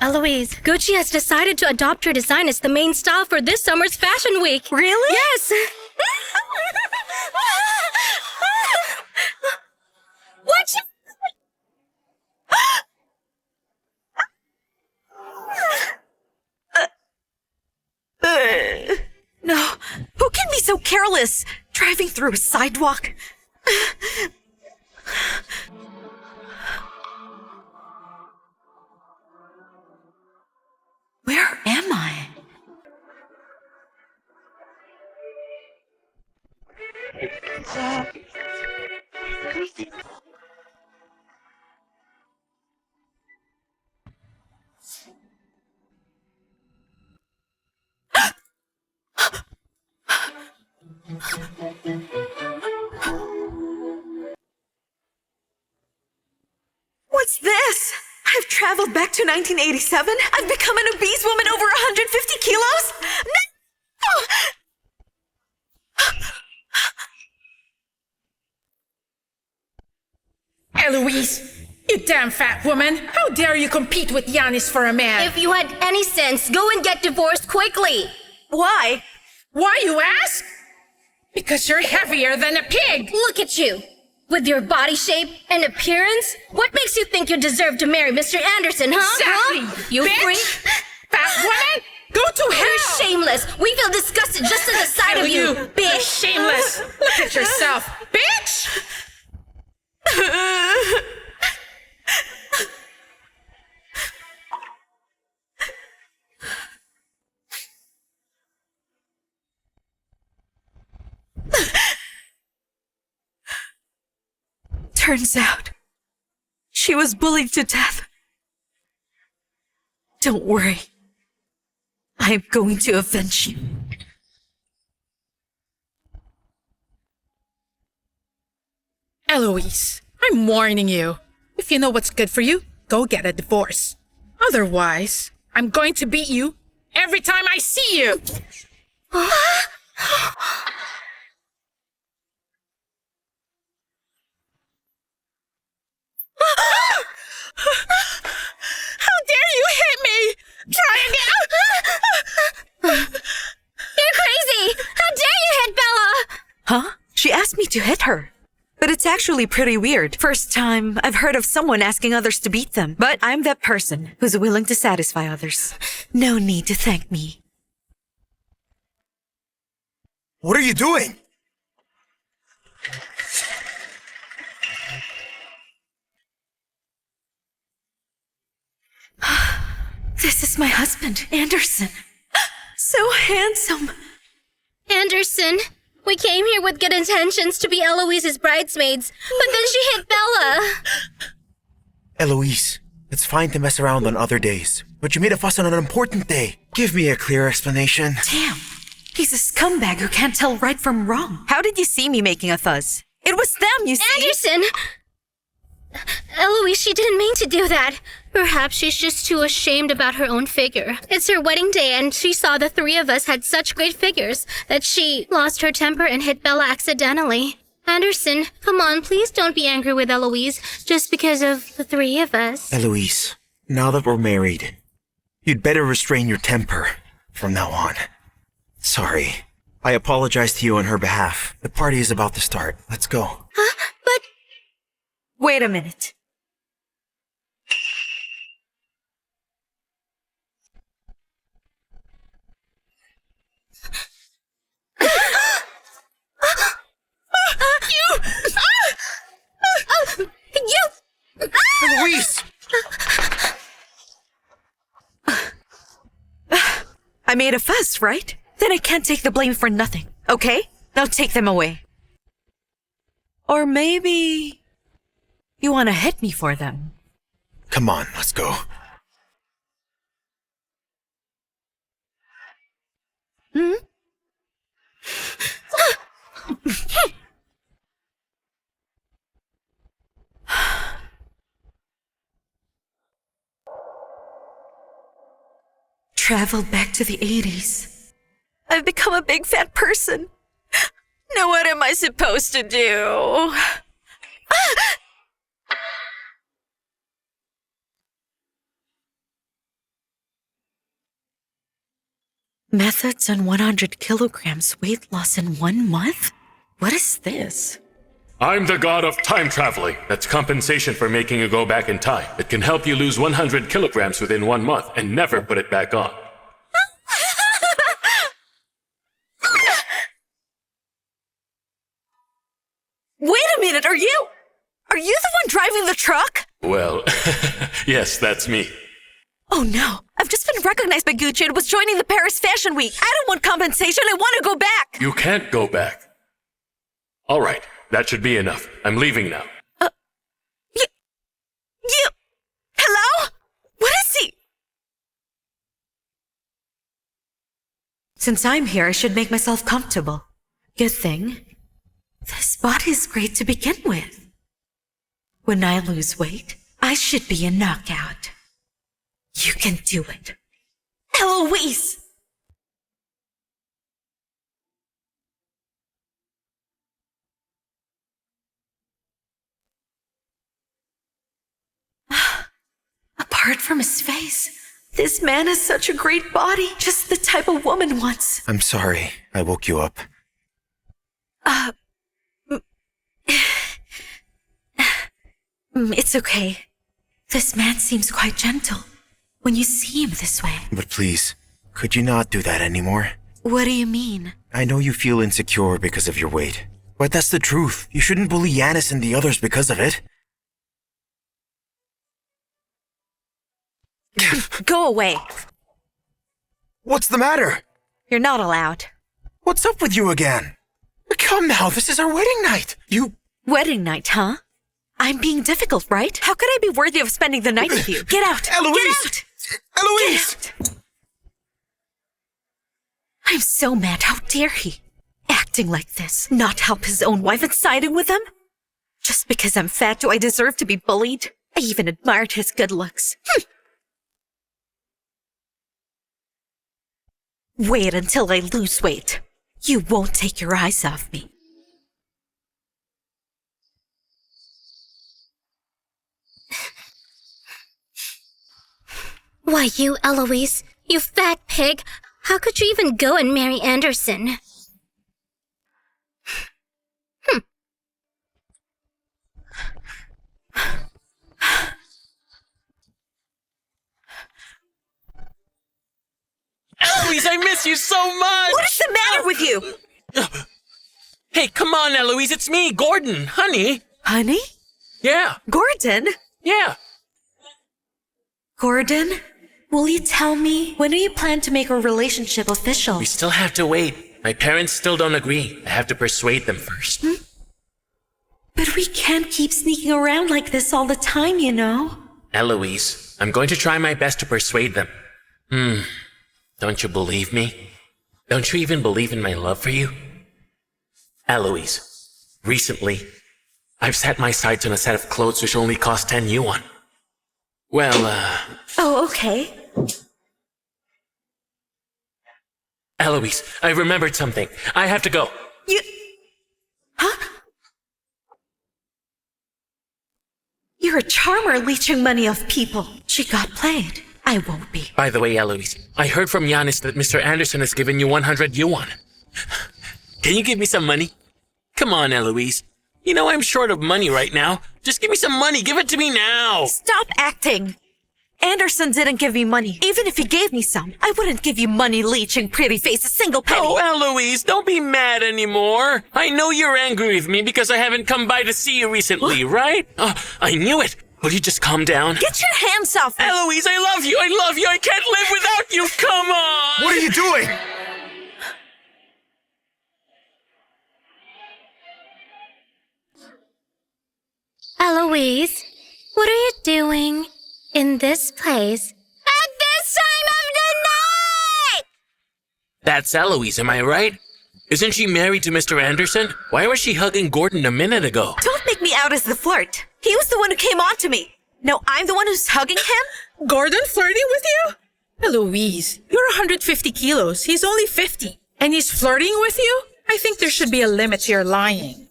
Eloise, Gucci has decided to adopt your design as the main style for this summer's fashion week. Really? Yes! What? No. Who can be so careless? Driving through a sidewalk? Where am I? What's this? I've traveled back to 1987? I've become an obese woman over 150 kilos? No! Eloise, you damn fat woman. How dare you compete with Giannis for a man? If you had any sense, go and get divorced quickly. Why? Why, you ask? Because you're heavier than a pig. Look at you. With your body shape and appearance, what makes you think you deserve to marry Mr. Anderson, huh? Exactly, Huh? You bitch. freak. Fat woman, go to hell. You're shameless. We feel disgusted just at the sight of you, You're bitch. shameless. Look at yourself, bitch. Turns out, she was bullied to death. Don't worry. I am going to avenge you. Eloise, I'm warning you. If you know what's good for you, go get a divorce. Otherwise, I'm going to beat you every time I see you. How dare you hit me? Try again. You're crazy. How dare you hit Bella? Huh? She asked me to hit her. But it's actually pretty weird. First time I've heard of someone asking others to beat them. But I'm that person who's willing to satisfy others. No need to thank me. What are you doing? This is my husband, Anderson. So handsome. Anderson, we came here with good intentions to be Eloise's bridesmaids, but then she hit Bella. Eloise, it's fine to mess around on other days, but you made a fuss on an important day. Give me a clear explanation. Damn. He's a scumbag who can't tell right from wrong. How did you see me making a fuss? It was them, you see. Anderson! Eloise, she didn't mean to do that. Perhaps she's just too ashamed about her own figure. It's her wedding day and she saw the three of us had such great figures that she lost her temper and hit Bella accidentally. Anderson, come on, please don't be angry with Eloise just because of the three of us. Eloise, now that we're married, you'd better restrain your temper from now on. Sorry. I apologize to you on her behalf. The party is about to start. Let's go. Huh? But... Wait a minute. Eloise! I made a fuss, right? Then I can't take the blame for nothing, okay? Now take them away. Or maybe you want to hit me for them. Come on, let's go. Hmm? Traveled back to the 80s. I've become a big fat person. Now what am I supposed to do? Methods on 100 kilograms weight loss in 1 month? What is this? I'm the god of time traveling. That's compensation for making you go back in time. It can help you lose 100 kilograms within 1 month and never put it back on. Wait a minute, are you the one driving the truck? Well, yes, that's me. Oh no, I've just been recognized by Gucci and was joining the Paris Fashion Week. I don't want compensation, I want to go back. You can't go back. All right, that should be enough. I'm leaving now. You, hello? What is he? Since I'm here, I should make myself comfortable. Good thing. This body is great to begin with. When I lose weight, I should be a knockout. You can do it. Eloise! Apart from his face, this man has such a great body. Just the type a woman wants. I'm sorry I woke you up. It's okay. This man seems quite gentle when you see him this way. But please, could you not do that anymore? What do you mean? I know you feel insecure because of your weight, but that's the truth. You shouldn't bully Yanis and the others because of it. Go away. What's the matter? You're not allowed. What's up with you again? Come now, this is our wedding night. Wedding night, huh? I'm being difficult, right? How could I be worthy of spending the night with you? Get out! Eloise! Get out! Eloise! Get out! I'm so mad. How dare he? Acting like this. Not help his own wife and siding with them? Just because I'm fat, do I deserve to be bullied? I even admired his good looks. Wait until I lose weight. You won't take your eyes off me. Why, you, Eloise, you fat pig. How could you even go and marry Anderson? Eloise, I miss you so much! What is the matter with you? Hey, come on, Eloise, it's me, Gordon, honey. Honey? Yeah, Gordon? yeah. Gordon, will you tell me, when do you plan to make our relationship official? We still have to wait. My parents still don't agree. I have to persuade them first. But we can't keep sneaking around like this all the time, you know. Eloise, I'm going to try my best to persuade them. Don't you believe me? Don't you even believe in my love for you? Eloise, recently, I've set my sights on a set of clothes which only cost 10 yuan. Well, Oh, okay. Eloise, I remembered something. I have to go. Huh? You're a charmer leeching money off people. She got played. I won't be. By the way, Eloise, I heard from Yanis that Mr. Anderson has given you 100 yuan. Can you give me some money? Come on, Eloise. You know I'm short of money right now. Just give me some money. Give it to me now. Stop acting. Anderson didn't give me money. Even if he gave me some, I wouldn't give you money leeching pretty face a single penny. Oh, Eloise, don't be mad anymore. I know you're angry with me because I haven't come by to see you recently, right? I knew it. Will you just calm down? Get your hands off me. Eloise, I love you. I love you. I can't live without you. Come on. What are you doing? Eloise, what are you doing in this place at this time of the night? That's Eloise, am I right? Isn't she married to Mr. Anderson? Why was she hugging Gordon a minute ago? Don't make me out as the flirt. He was the one who came on to me. No, I'm the one who's hugging him? Gordon flirting with you? Eloise, you're 150 kilos. He's only 50. And he's flirting with you? I think there should be a limit to your lying.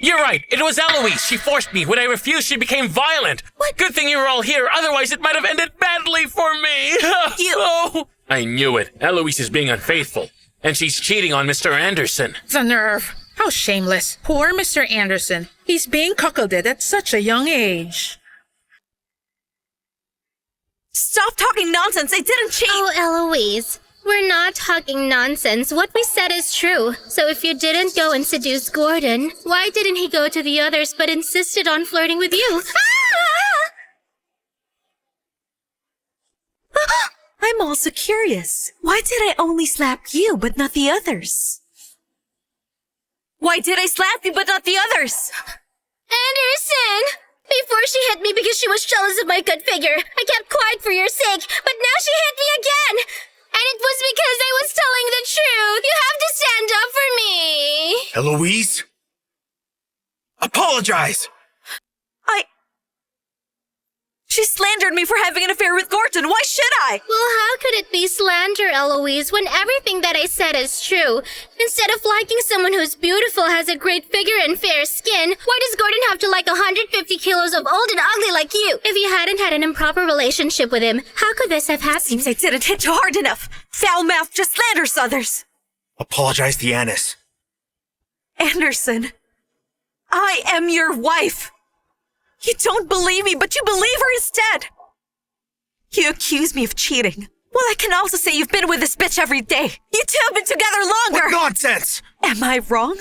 You're right. It was Eloise. She forced me. When I refused, she became violent. What? Good thing you were all here. Otherwise, it might have ended badly. badly for me. Oh. I knew it. Eloise is being unfaithful. And she's cheating on Mr. Anderson. The nerve. How shameless. Poor Mr. Anderson. He's being cuckolded at such a young age. Stop talking nonsense. I didn't cheat. Oh, Eloise, we're not talking nonsense. What we said is true. So if you didn't go and seduce Gordon, why didn't he go to the others but insisted on flirting with you? I'm also curious. Why did I only slap you but not the others? Why did I slap you but not the others? Anderson! Before she hit me because she was jealous of my good figure, I kept quiet for your sake, but now she hit me again! And it was because I was telling the truth! You have to stand up for me! Eloise? Apologize! She slandered me for having an affair with Gordon. Why should I? Well, how could it be slander, Eloise, when everything that I said is true? Instead of liking someone who's beautiful, has a great figure and fair skin, why does Gordon have to like 150 kilos of old and ugly like you? If you hadn't had an improper relationship with him, how could this have happened? Seems I didn't hit you hard enough. Foul mouth just slanders others. Apologize to Yanis. Anderson, I am your wife. You don't believe me, but you believe her instead. You accuse me of cheating. Well, I can also say you've been with this bitch every day. You two have been together longer. What nonsense! Am I wrong?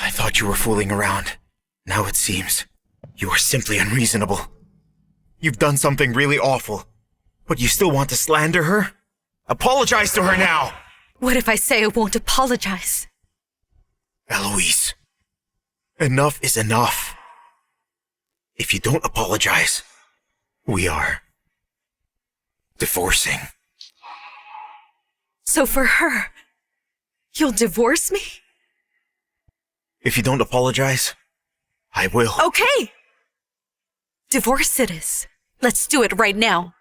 I thought you were fooling around. Now it seems you are simply unreasonable. You've done something really awful, but you still want to slander her? Apologize to her now! What if I say I won't apologize? Eloise, enough is enough. If you don't apologize, we are divorcing. So for her, you'll divorce me? If you don't apologize, I will. Okay. Divorce it is. Let's do it right now.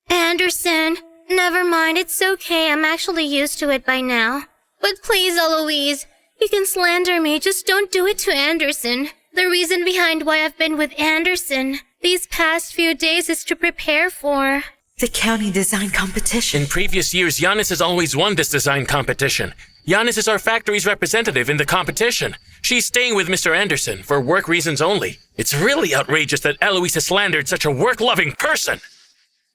Anderson, never mind, it's okay. I'm actually used to it by now. But please, Eloise, you can slander me, just don't do it to Anderson. The reason behind why I've been with Anderson these past few days is to prepare for the county design competition. In previous years, Yanis has always won this design competition. Yanis is our factory's representative in the competition. She's staying with Mr. Anderson for work reasons only. It's really outrageous that Eloise has slandered such a work-loving person.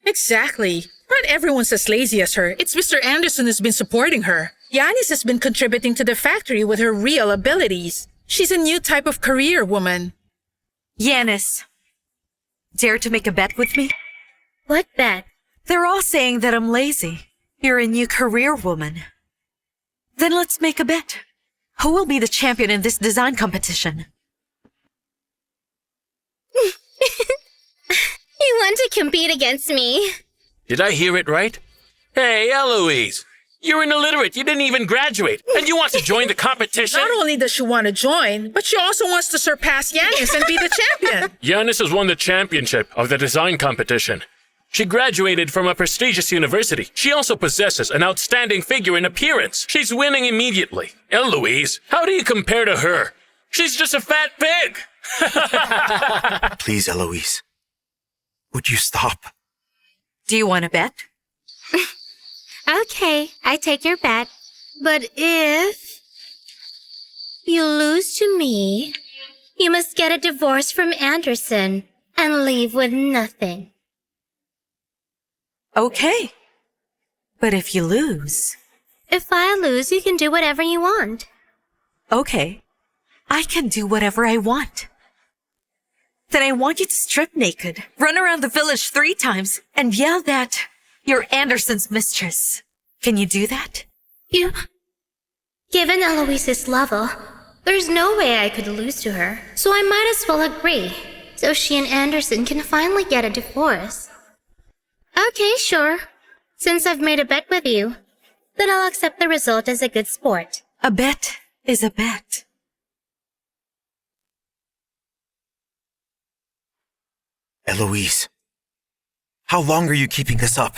Exactly. Not everyone's as lazy as her. It's Mr. Anderson who's been supporting her. Yanis has been contributing to the factory with her real abilities. She's a new type of career woman. Yanis, dare to make a bet with me? What bet? They're all saying that I'm lazy. You're a new career woman. Then let's make a bet. Who will be the champion in this design competition? You want to compete against me? Did I hear it right? Hey, Eloise! You're an illiterate. You didn't even graduate. And you want to join the competition? Not only does she want to join, but she also wants to surpass Yanis and be the champion. Yanis has won the championship of the design competition. She graduated from a prestigious university. She also possesses an outstanding figure and appearance. She's winning immediately. Eloise, how do you compare to her? She's just a fat pig. Please, Eloise. Would you stop? Do you want to bet? Okay, I take your bet. But if you lose to me, you must get a divorce from Anderson and leave with nothing. Okay. But if you lose... If I lose, you can do whatever you want. Okay. I can do whatever I want. Then I want you to strip naked, run around the village 3 times, and yell that you're Anderson's mistress. Can you do that? Given Eloise's level, there's no way I could lose to her, so I might as well agree, so she and Anderson can finally get a divorce. Okay, sure. Since I've made a bet with you, then I'll accept the result as a good sport. A bet is a bet. Eloise, how long are you keeping this up?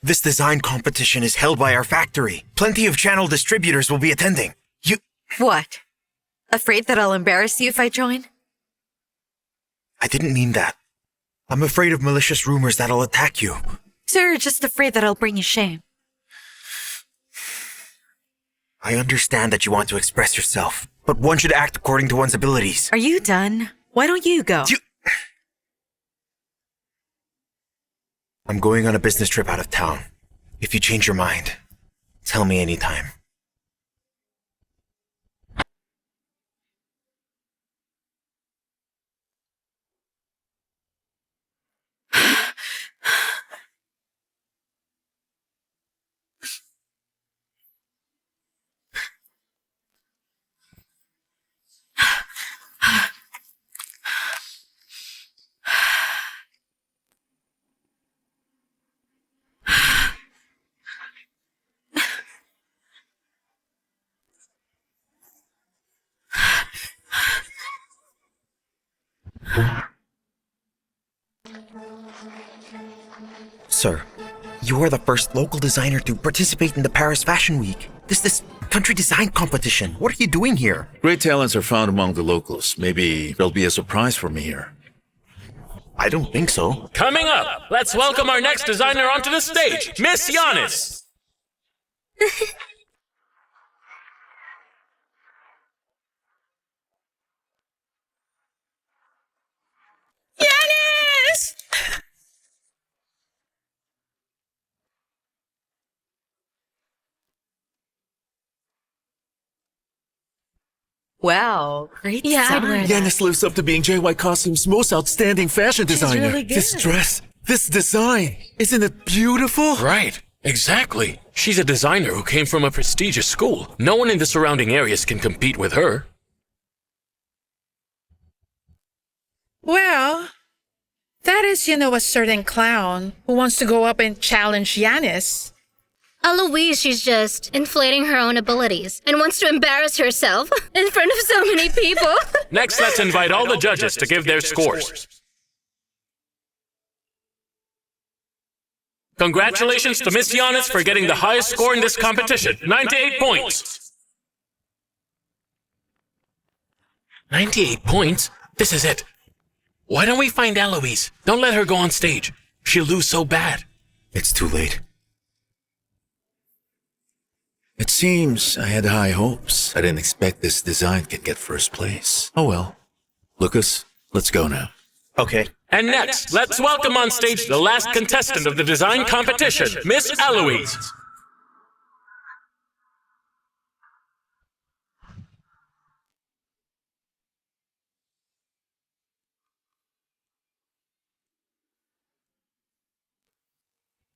This design competition is held by our factory. Plenty of channel distributors will be attending. What? Afraid that I'll embarrass you if I join? I didn't mean that. I'm afraid of malicious rumors that'll attack you. So you're just afraid that I'll bring you shame? I understand that you want to express yourself, but one should act according to one's abilities. Are you done? Why don't you go? I'm going on a business trip out of town. If you change your mind, tell me anytime. Sir, you are the first local designer to participate in the Paris Fashion Week. This country design competition. What are you doing here? Great talents are found among the locals. Maybe there'll be a surprise for me here. I don't think so. Coming up, let's welcome our next designer onto the stage, Miss Giannis. Yanis! Wow, great Yeah, I'd design. wear that. Yanis lives up to being JY Costume's most outstanding fashion designer. really good. This dress, this design, isn't it beautiful? Right, exactly. She's a designer who came from a prestigious school. No one in the surrounding areas can compete with her. Well, that is, a certain clown who wants to go up and challenge Yanis. Eloise, she's just inflating her own abilities and wants to embarrass herself in front of so many people. Next, let's invite all the judges to give their scores. Congratulations to Miss Giannis for getting the highest score in this competition, 98 points. 98 points? This is it. Why don't we find Eloise? Don't let her go on stage. She'll lose so bad. It's too late. It seems I had high hopes. I didn't expect this design could get first place. Oh well. Lucas, let's go now. Okay. And next, let's welcome on stage the last contestant of the design competition, Miss Eloise.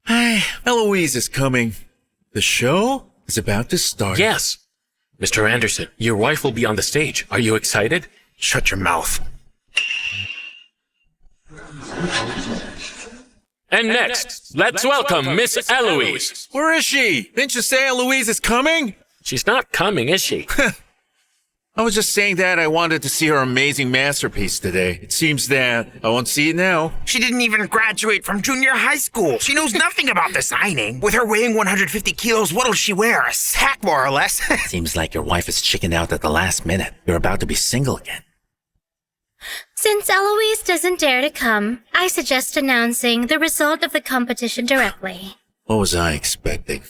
Hi, Eloise is coming. The show is about to start. Yes. Mr. Anderson, your wife will be on the stage. Are you excited? Shut your mouth. And next, let's welcome Miss Eloise. Where is she? Didn't you say Eloise is coming? She's not coming, is she? I was just saying that I wanted to see her amazing masterpiece today. It seems that I won't see it now. She didn't even graduate from junior high school. She knows nothing about designing. With her weighing 150 kilos, what'll she wear? A sack, more or less. Seems like your wife is chickened out at the last minute. You're about to be single again. Since Eloise doesn't dare to come, I suggest announcing the result of the competition directly. What was I expecting?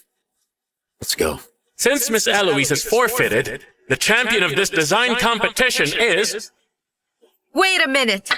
Let's go. Since Miss Eloise has forfeited, the champion of this design competition is... Wait a minute.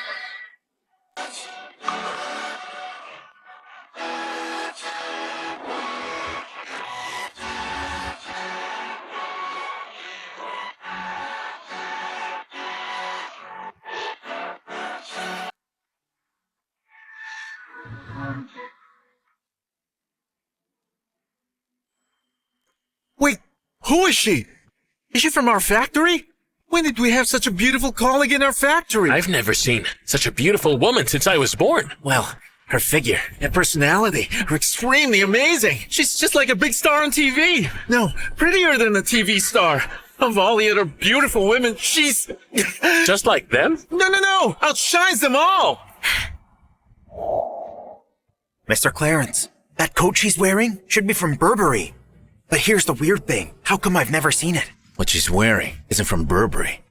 Wait, who is she? Is she from our factory? When did we have such a beautiful colleague in our factory? I've never seen such a beautiful woman since I was born. Well, her figure. Her personality are extremely amazing. She's just like a big star on TV. No, prettier than a TV star. Of all the other beautiful women, she's... Just like them? No! Outshines them all! Mr. Clarence, that coat she's wearing should be from Burberry. But here's the weird thing. How come I've never seen it? What she's wearing isn't from Burberry.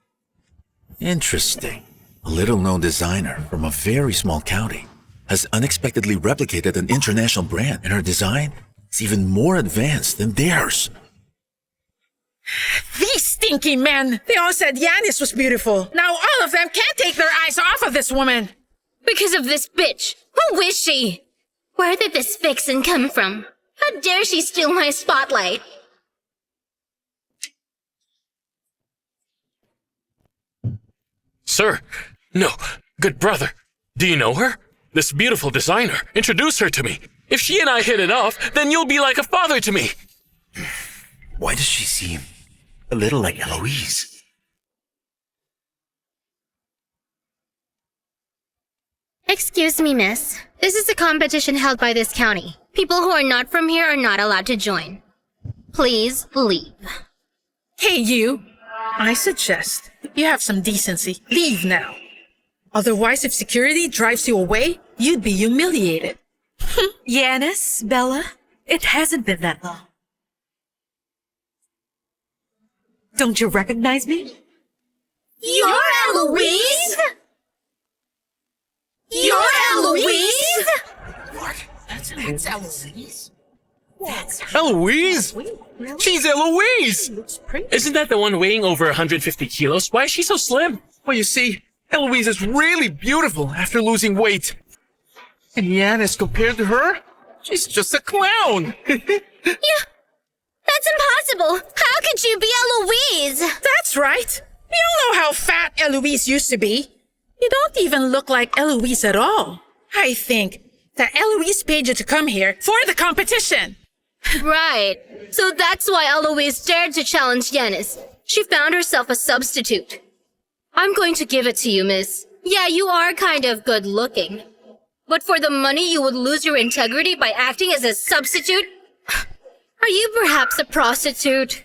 Interesting. A little-known designer from a very small county has unexpectedly replicated an international brand, and her design is even more advanced than theirs. These stinky men! They all said Yanis was beautiful. Now all of them can't take their eyes off of this woman. Because of this bitch. Who is she? Where did this vixen come from? How dare she steal my spotlight? Sir, no, good brother. Do you know her? This beautiful designer. Introduce her to me. If she and I hit it off, then you'll be like a father to me. Why does she seem a little like Eloise? Excuse me, miss. This is a competition held by this county. People who are not from here are not allowed to join. Please leave. Hey, you! I suggest you have some decency. Leave now. Otherwise, if security drives you away, you'd be humiliated. Yanis, Bella, it hasn't been that long. Don't you recognize me? You're Eloise? You're Eloise? That's Eloise. Eloise? She's Eloise! Isn't that the one weighing over 150 kilos? Why is she so slim? Well, you see, Eloise is really beautiful after losing weight. And Yanis, compared to her, she's just a clown. Yeah, that's impossible. How could you be Eloise? That's right. We all know how fat Eloise used to be. You don't even look like Eloise at all. I think that Eloise paid you to come here for the competition. Right. So that's why Eloise dared to challenge Yanis. She found herself a substitute. I'm going to give it to you, miss. Yeah, you are kind of good looking. But for the money, you would lose your integrity by acting as a substitute? Are you perhaps a prostitute?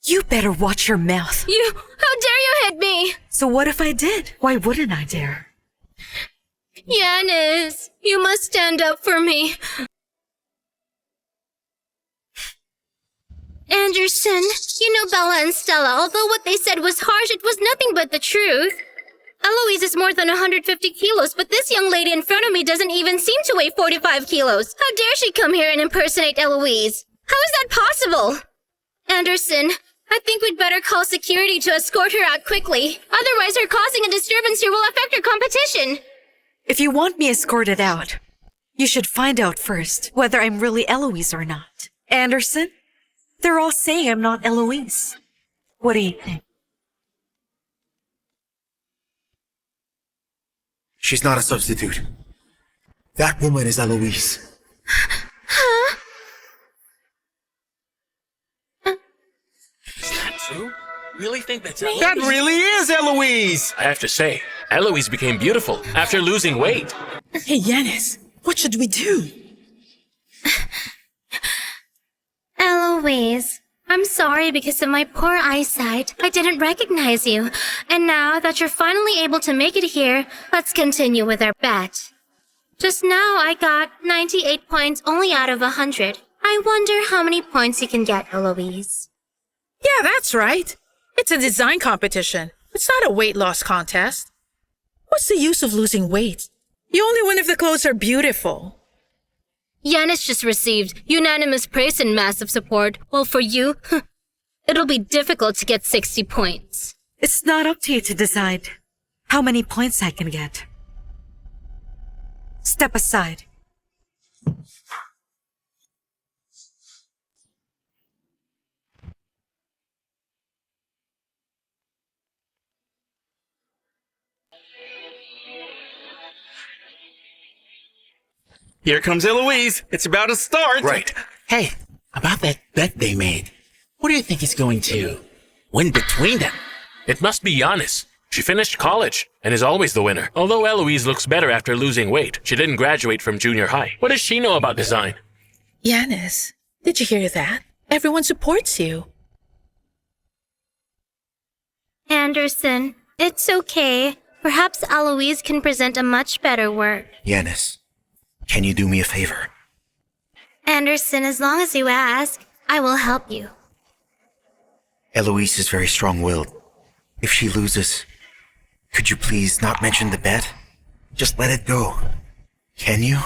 You better watch your mouth. How dare you hit me? So what if I did? Why wouldn't I dare? Yanis, you must stand up for me. Anderson, you know Bella and Stella, although what they said was harsh, it was nothing but the truth. Eloise is more than 150 kilos, but this young lady in front of me doesn't even seem to weigh 45 kilos. How dare she come here and impersonate Eloise? How is that possible? Anderson, I think we'd better call security to escort her out quickly. Otherwise, her causing a disturbance here will affect her competition. If you want me escorted out, you should find out first whether I'm really Eloise or not. Anderson, they're all saying I'm not Eloise. What do you think? She's not a substitute. That woman is Eloise. Huh? Is that true? Really think that's Eloise? That really is Eloise! I have to say, Eloise became beautiful after losing weight. Hey, Yanis, what should we do? Eloise, I'm sorry because of my poor eyesight. I didn't recognize you. And now that you're finally able to make it here, let's continue with our bet. Just now I got 98 points only out of 100. I wonder how many points you can get, Eloise. Yeah, that's right. It's a design competition. It's not a weight loss contest. What's the use of losing weight? You only win if the clothes are beautiful. Yanis just received unanimous praise and massive support, while for you, it'll be difficult to get 60 points. It's not up to you to decide how many points I can get. Step aside. Here comes Eloise. It's about to start. Right. Hey, about that bet they made. What do you think is going to win between them? It must be Yanis. She finished college and is always the winner. Although Eloise looks better after losing weight, she didn't graduate from junior high. What does she know about design? Yanis, did you hear that? Everyone supports you. Anderson, it's okay. Perhaps Eloise can present a much better work. Yanis, can you do me a favor? Anderson, as long as you ask, I will help you. Eloise is very strong-willed. If she loses, could you please not mention the bet? Just let it go. Can you?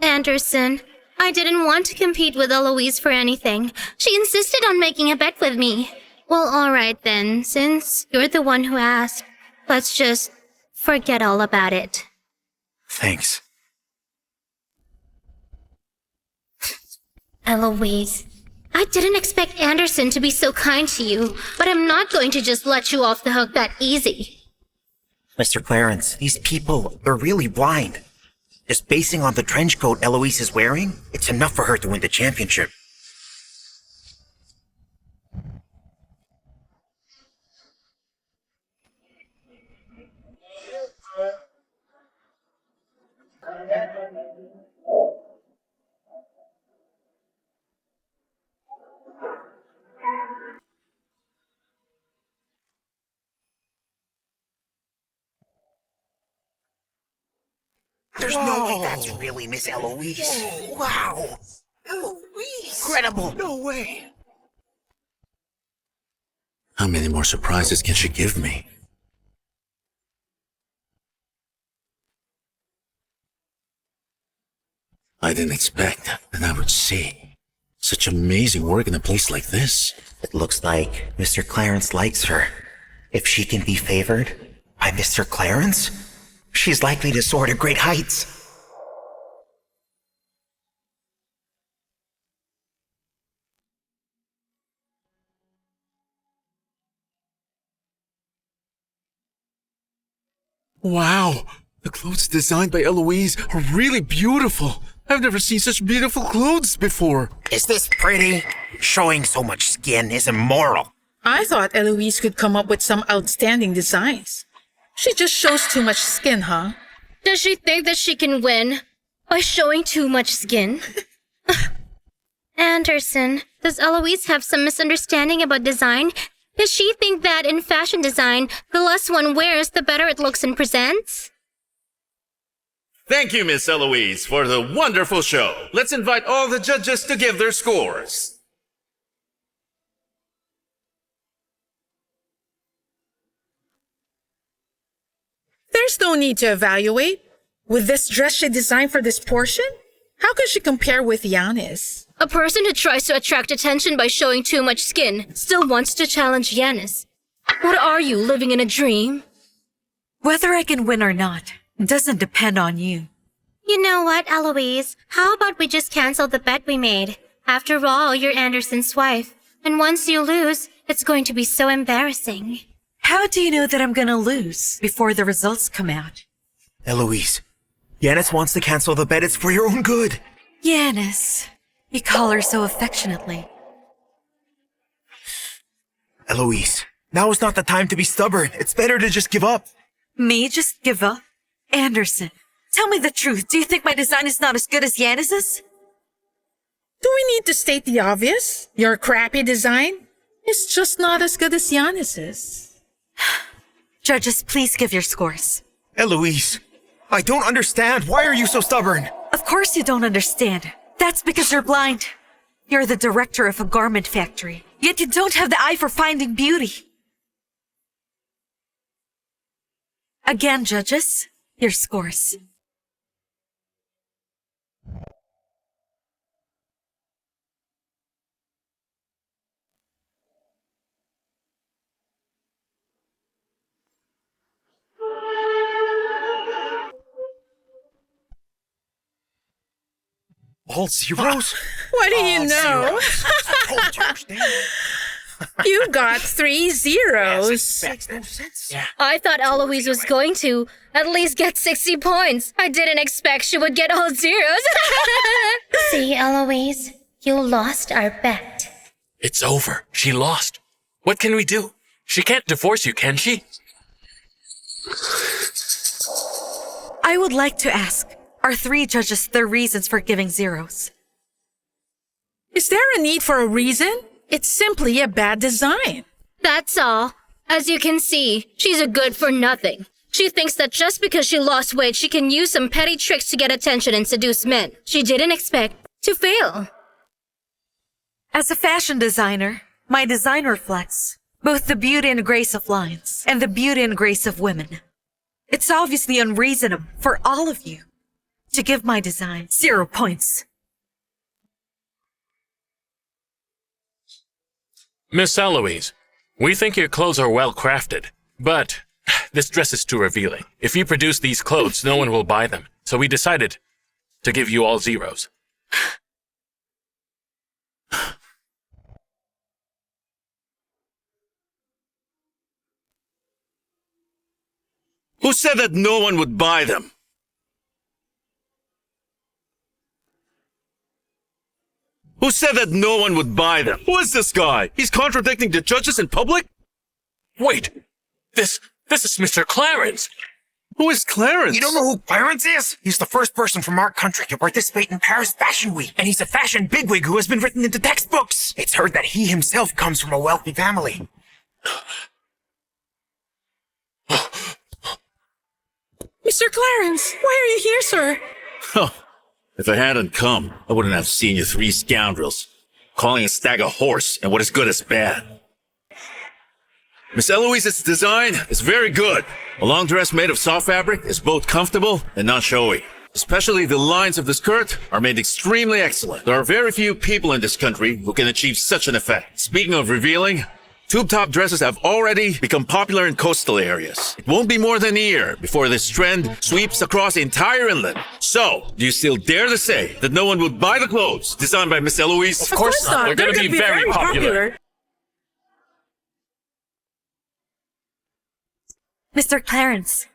Anderson, I didn't want to compete with Eloise for anything. She insisted on making a bet with me. Well, alright then, since you're the one who asked, let's just forget all about it. Thanks. Eloise, I didn't expect Anderson to be so kind to you, but I'm not going to just let you off the hook that easy. Mr. Clarence, these people are really blind. Just basing on the trench coat Eloise is wearing, it's enough for her to win the championship. There's no way that's really Miss Eloise. Wow. Eloise. Incredible. No way. How many more surprises can she give me? I didn't expect that I would see such amazing work in a place like this. It looks like Mr. Clarence likes her. If she can be favored by Mr. Clarence, she's likely to soar to great heights. Wow, the clothes designed by Eloise are really beautiful. I've never seen such beautiful clothes before. Is this pretty? Showing so much skin is immoral. I thought Eloise could come up with some outstanding designs. She just shows too much skin, huh? Does she think that she can win by showing too much skin? Anderson, does Eloise have some misunderstanding about design? Does she think that in fashion design, the less one wears, the better it looks and presents? Thank you, Miss Eloise, for the wonderful show. Let's invite all the judges to give their scores. There's no need to evaluate. With this dress she designed for this portion, how can she compare with Giannis? A person who tries to attract attention by showing too much skin still wants to challenge Giannis. What are you, living in a dream? Whether I can win or not doesn't depend on you. You know what, Eloise? How about we just cancel the bet we made? After all, you're Anderson's wife. And once you lose, it's going to be so embarrassing. How do you know that I'm gonna lose before the results come out? Eloise, Giannis wants to cancel the bet. It's for your own good. Giannis, you call her so affectionately. Eloise, now is not the time to be stubborn. It's better to just give up. Me just give up? Anderson, tell me the truth. Do you think my design is not as good as Giannis's? Do we need to state the obvious? Your crappy design is just not as good as Giannis's. Judges, please give your scores. Eloise, I don't understand. Why are you so stubborn? Of course you don't understand. That's because you're blind. You're the director of a garment factory, yet you don't have the eye for finding beauty. Again, judges, your scores. All zeros? What do you know? I told you, understand? You got 3 zeros. Makes no sense. Yeah. I thought Eloise was going to at least get 60 points. I didn't expect she would get all zeros. See, Eloise, you lost our bet. It's over. She lost. What can we do? She can't divorce you, can she? I would like to ask, are 3 judges their reasons for giving zeros? Is there a need for a reason? It's simply a bad design. That's all. As you can see, she's a good for nothing. She thinks that just because she lost weight, she can use some petty tricks to get attention and seduce men. She didn't expect to fail. As a fashion designer, My design reflects both the beauty and grace of lines and the beauty and grace of women. It's obviously unreasonable for all of you to give my design 0 points. Miss Eloise, we think your clothes are well crafted, but this dress is too revealing. If you produce these clothes, no one will buy them. So we decided to give you all 0s. Who said that no one would buy them? Who said that no one would buy them? Who is this guy? He's contradicting the judges in public? Wait, this is Mr. Clarence. Who is Clarence? You don't know who Clarence is? He's the first person from our country to participate in Paris Fashion Week, and he's a fashion bigwig who has been written into textbooks. It's heard that he himself comes from a wealthy family. Mr. Clarence, why are you here, sir? Huh. If I hadn't come, I wouldn't have seen you 3 scoundrels calling a stag a horse and what is good is bad. Miss Eloise's design is very good. A long dress made of soft fabric is both comfortable and not showy. Especially the lines of the skirt are made extremely excellent. There are very few people in this country who can achieve such an effect. Speaking of revealing, tube-top dresses have already become popular in coastal areas. It won't be more than a year before this trend sweeps across the entire inland. So, do you still dare to say that no one would buy the clothes designed by Miss Eloise? Of course not. They're going to be very popular. Mr. Clarence.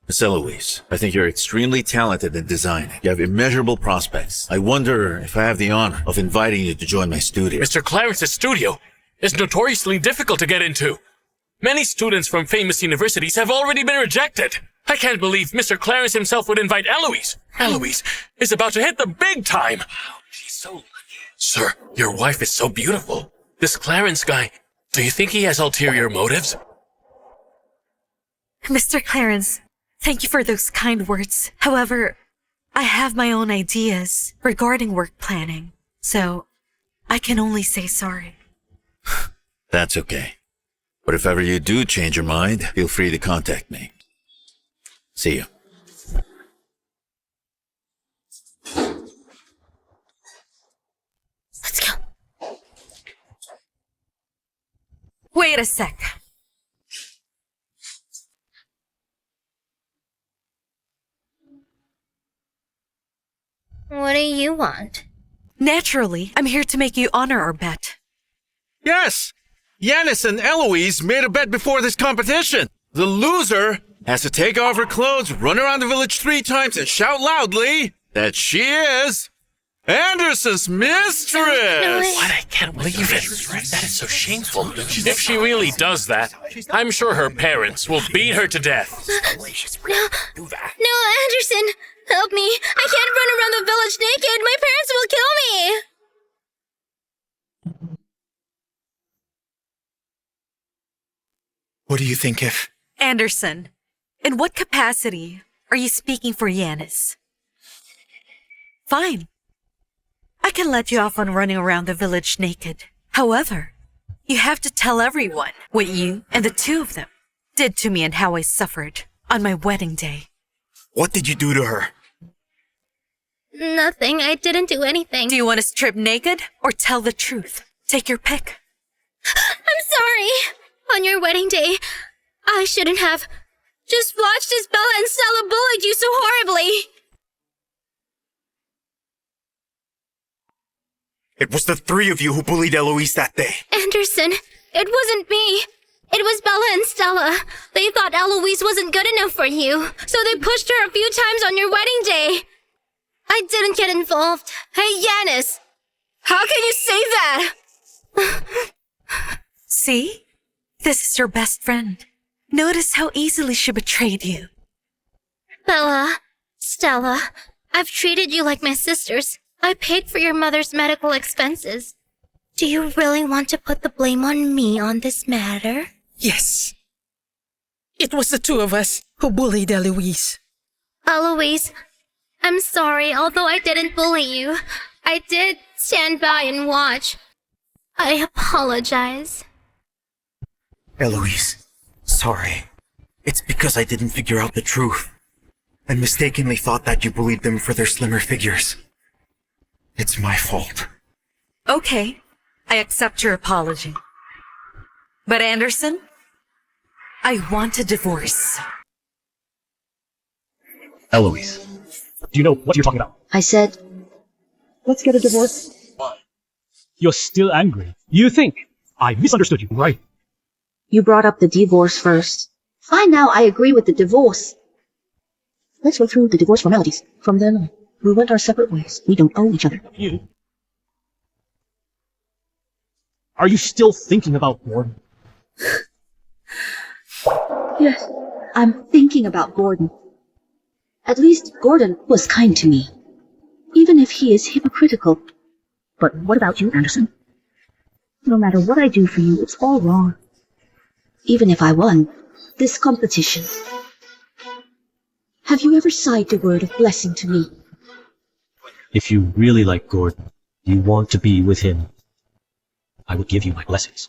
Miss Eloise, I think you're extremely talented in design. You have immeasurable prospects. I wonder if I have the honor of inviting you to join my studio. Mr. Clarence's studio is notoriously difficult to get into. Many students from famous universities have already been rejected. I can't believe Mr. Clarence himself would invite Eloise. Eloise is about to hit the big time. She's so lucky. Sir, your wife is so beautiful. This Clarence guy, do you think he has ulterior motives? Mr. Clarence, thank you for those kind words. However, I have my own ideas regarding work planning, so I can only say sorry. That's okay. But if ever you do change your mind, feel free to contact me. See you. Let's go. Wait a sec. What do you want? Naturally, I'm here to make you honor our bet. Yes! Yanis and Eloise made a bet before this competition. The loser has to take off her clothes, run around the village 3 times, and shout loudly that she is Anderson's mistress! What? I can't believe it. That is so shameful. If she really does that, I'm sure her parents will beat her to death. No, Anderson! Help me! I can't run around the village naked! My parents will kill me! What do you think if... Anderson, in what capacity are you speaking for Yanis? Fine. I can let you off on running around the village naked. However, you have to tell everyone what you and the 2 of them did to me and how I suffered on my wedding day. What did you do to her? Nothing. I didn't do anything. Do you want to strip naked or tell the truth? Take your pick. I'm sorry. On your wedding day, I shouldn't have just watched as Bella and Stella bullied you so horribly. It was the 3 of you who bullied Eloise that day. Anderson, it wasn't me. It was Bella and Stella. They thought Eloise wasn't good enough for you, so they pushed her a few times on your wedding day. I didn't get involved. Hey, Yanis, how can you say that? See? This is your best friend. Notice how easily she betrayed you. Bella, Stella, I've treated you like my sisters. I paid for your mother's medical expenses. Do you really want to put the blame on me on this matter? Yes. It was the 2 of us who bullied Eloise. Eloise, I'm sorry, although I didn't bully you. I did stand by and watch. I apologize. Eloise, sorry. It's because I didn't figure out the truth, and mistakenly thought that you bullied them for their slimmer figures. It's my fault. Okay, I accept your apology. But Anderson, I want a divorce. Eloise, do you know what you're talking about? I said, let's get a divorce. You're still angry. You think I misunderstood you, right? You brought up the divorce first. Fine, now I agree with the divorce. Let's go through the divorce formalities. From then on, we went our separate ways. We don't owe each other. You? Are you still thinking about Gordon? Yes, I'm thinking about Gordon. At least Gordon was kind to me, even if he is hypocritical. But what about you, Anderson? No matter what I do for you, it's all wrong. Even if I won this competition. Have you ever sighed a word of blessing to me? If you really like Gordon, you want to be with him, I would give you my blessings.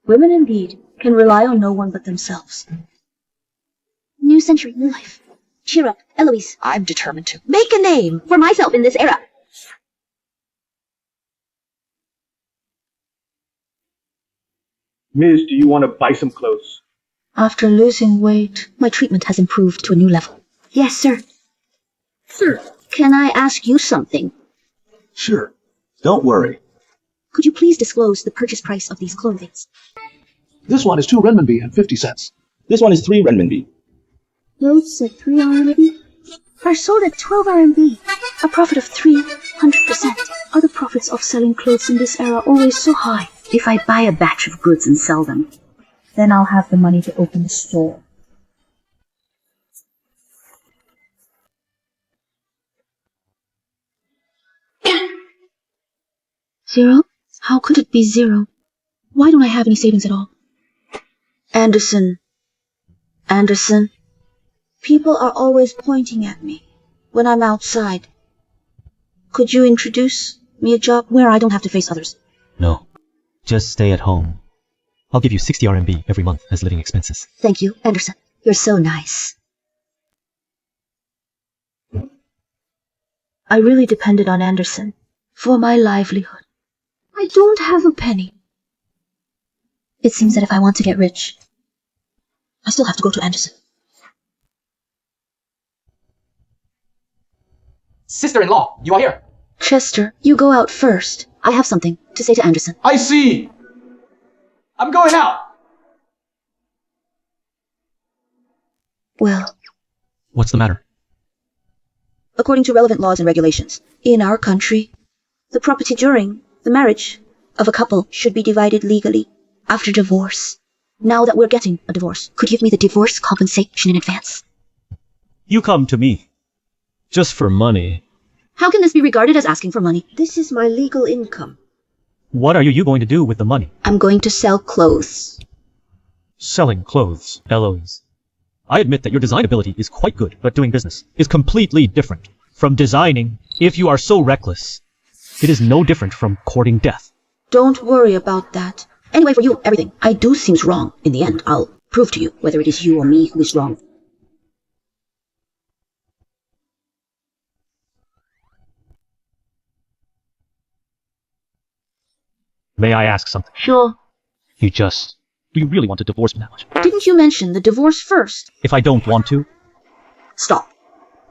Women indeed can rely on no one but themselves. New century, new life. Cheer up, Eloise. I'm determined to make a name for myself in this era. Miss, do you want to buy some clothes? After losing weight, my treatment has improved to a new level. Yes, sir. Sir, can I ask you something? Sure. Don't worry. Could you please disclose the purchase price of these clothing? This one is 2 renminbi and 50 cents. This one is 3 renminbi. Clothes at 3 RMB are sold at 12 RMB, a profit of 300%. Are the profits of selling clothes in this era always so high? If I buy a batch of goods and sell them, then I'll have the money to open a store. Zero? How could it be zero? Why don't I have any savings at all? Anderson. People are always pointing at me when I'm outside. Could you introduce me a job where I don't have to face others? No. Just stay at home. I'll give you 60 RMB every month as living expenses. Thank you, Anderson. You're so nice. I really depended on Anderson for my livelihood. I don't have a penny. It seems that if I want to get rich, I still have to go to Anderson. Sister-in-law, you are here. Chester, you go out first. I have something to say to Anderson. I see. I'm going out. Well, What's the matter? according to relevant laws and regulations, in our country, the property during the marriage of a couple should be divided legally after divorce. Now that we're getting a divorce, could you give me the divorce compensation in advance? You come to me. Just for money. How can this be regarded as asking for money? This is my legal income. What are you going to do with the money? I'm going to sell clothes. Selling clothes, Eloise. I admit that your design ability is quite good, but doing business is completely different from designing. If you are so reckless, it is no different from courting death. Don't worry about that. Anyway, for you, everything I do seems wrong. In the end, I'll prove to you whether it is you or me who is wrong. May I ask something? Sure. Do you really want a divorce now? Didn't you mention the divorce first? If I don't want to? Stop.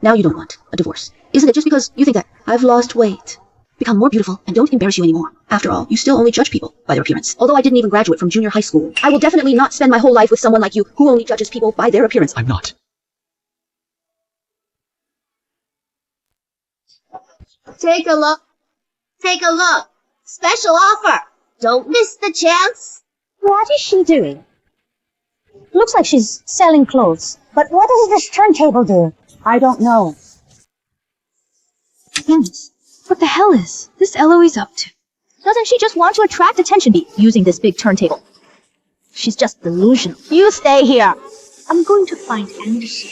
Now you don't want a divorce. Isn't it just because you think that I've lost weight, become more beautiful, and don't embarrass you anymore? After all, you still only judge people by their appearance. Although I didn't even graduate from junior high school, I will definitely not spend my whole life with someone like you who only judges people by their appearance. I'm not. Take a look. Take a look. Special offer. Don't miss the chance. What is she doing? Looks like she's selling clothes. But what does this turntable do? I don't know. Yes. What the hell is this Eloise up to? Doesn't she just want to attract attention using this big turntable? She's just delusional. You stay here. I'm going to find Anderson.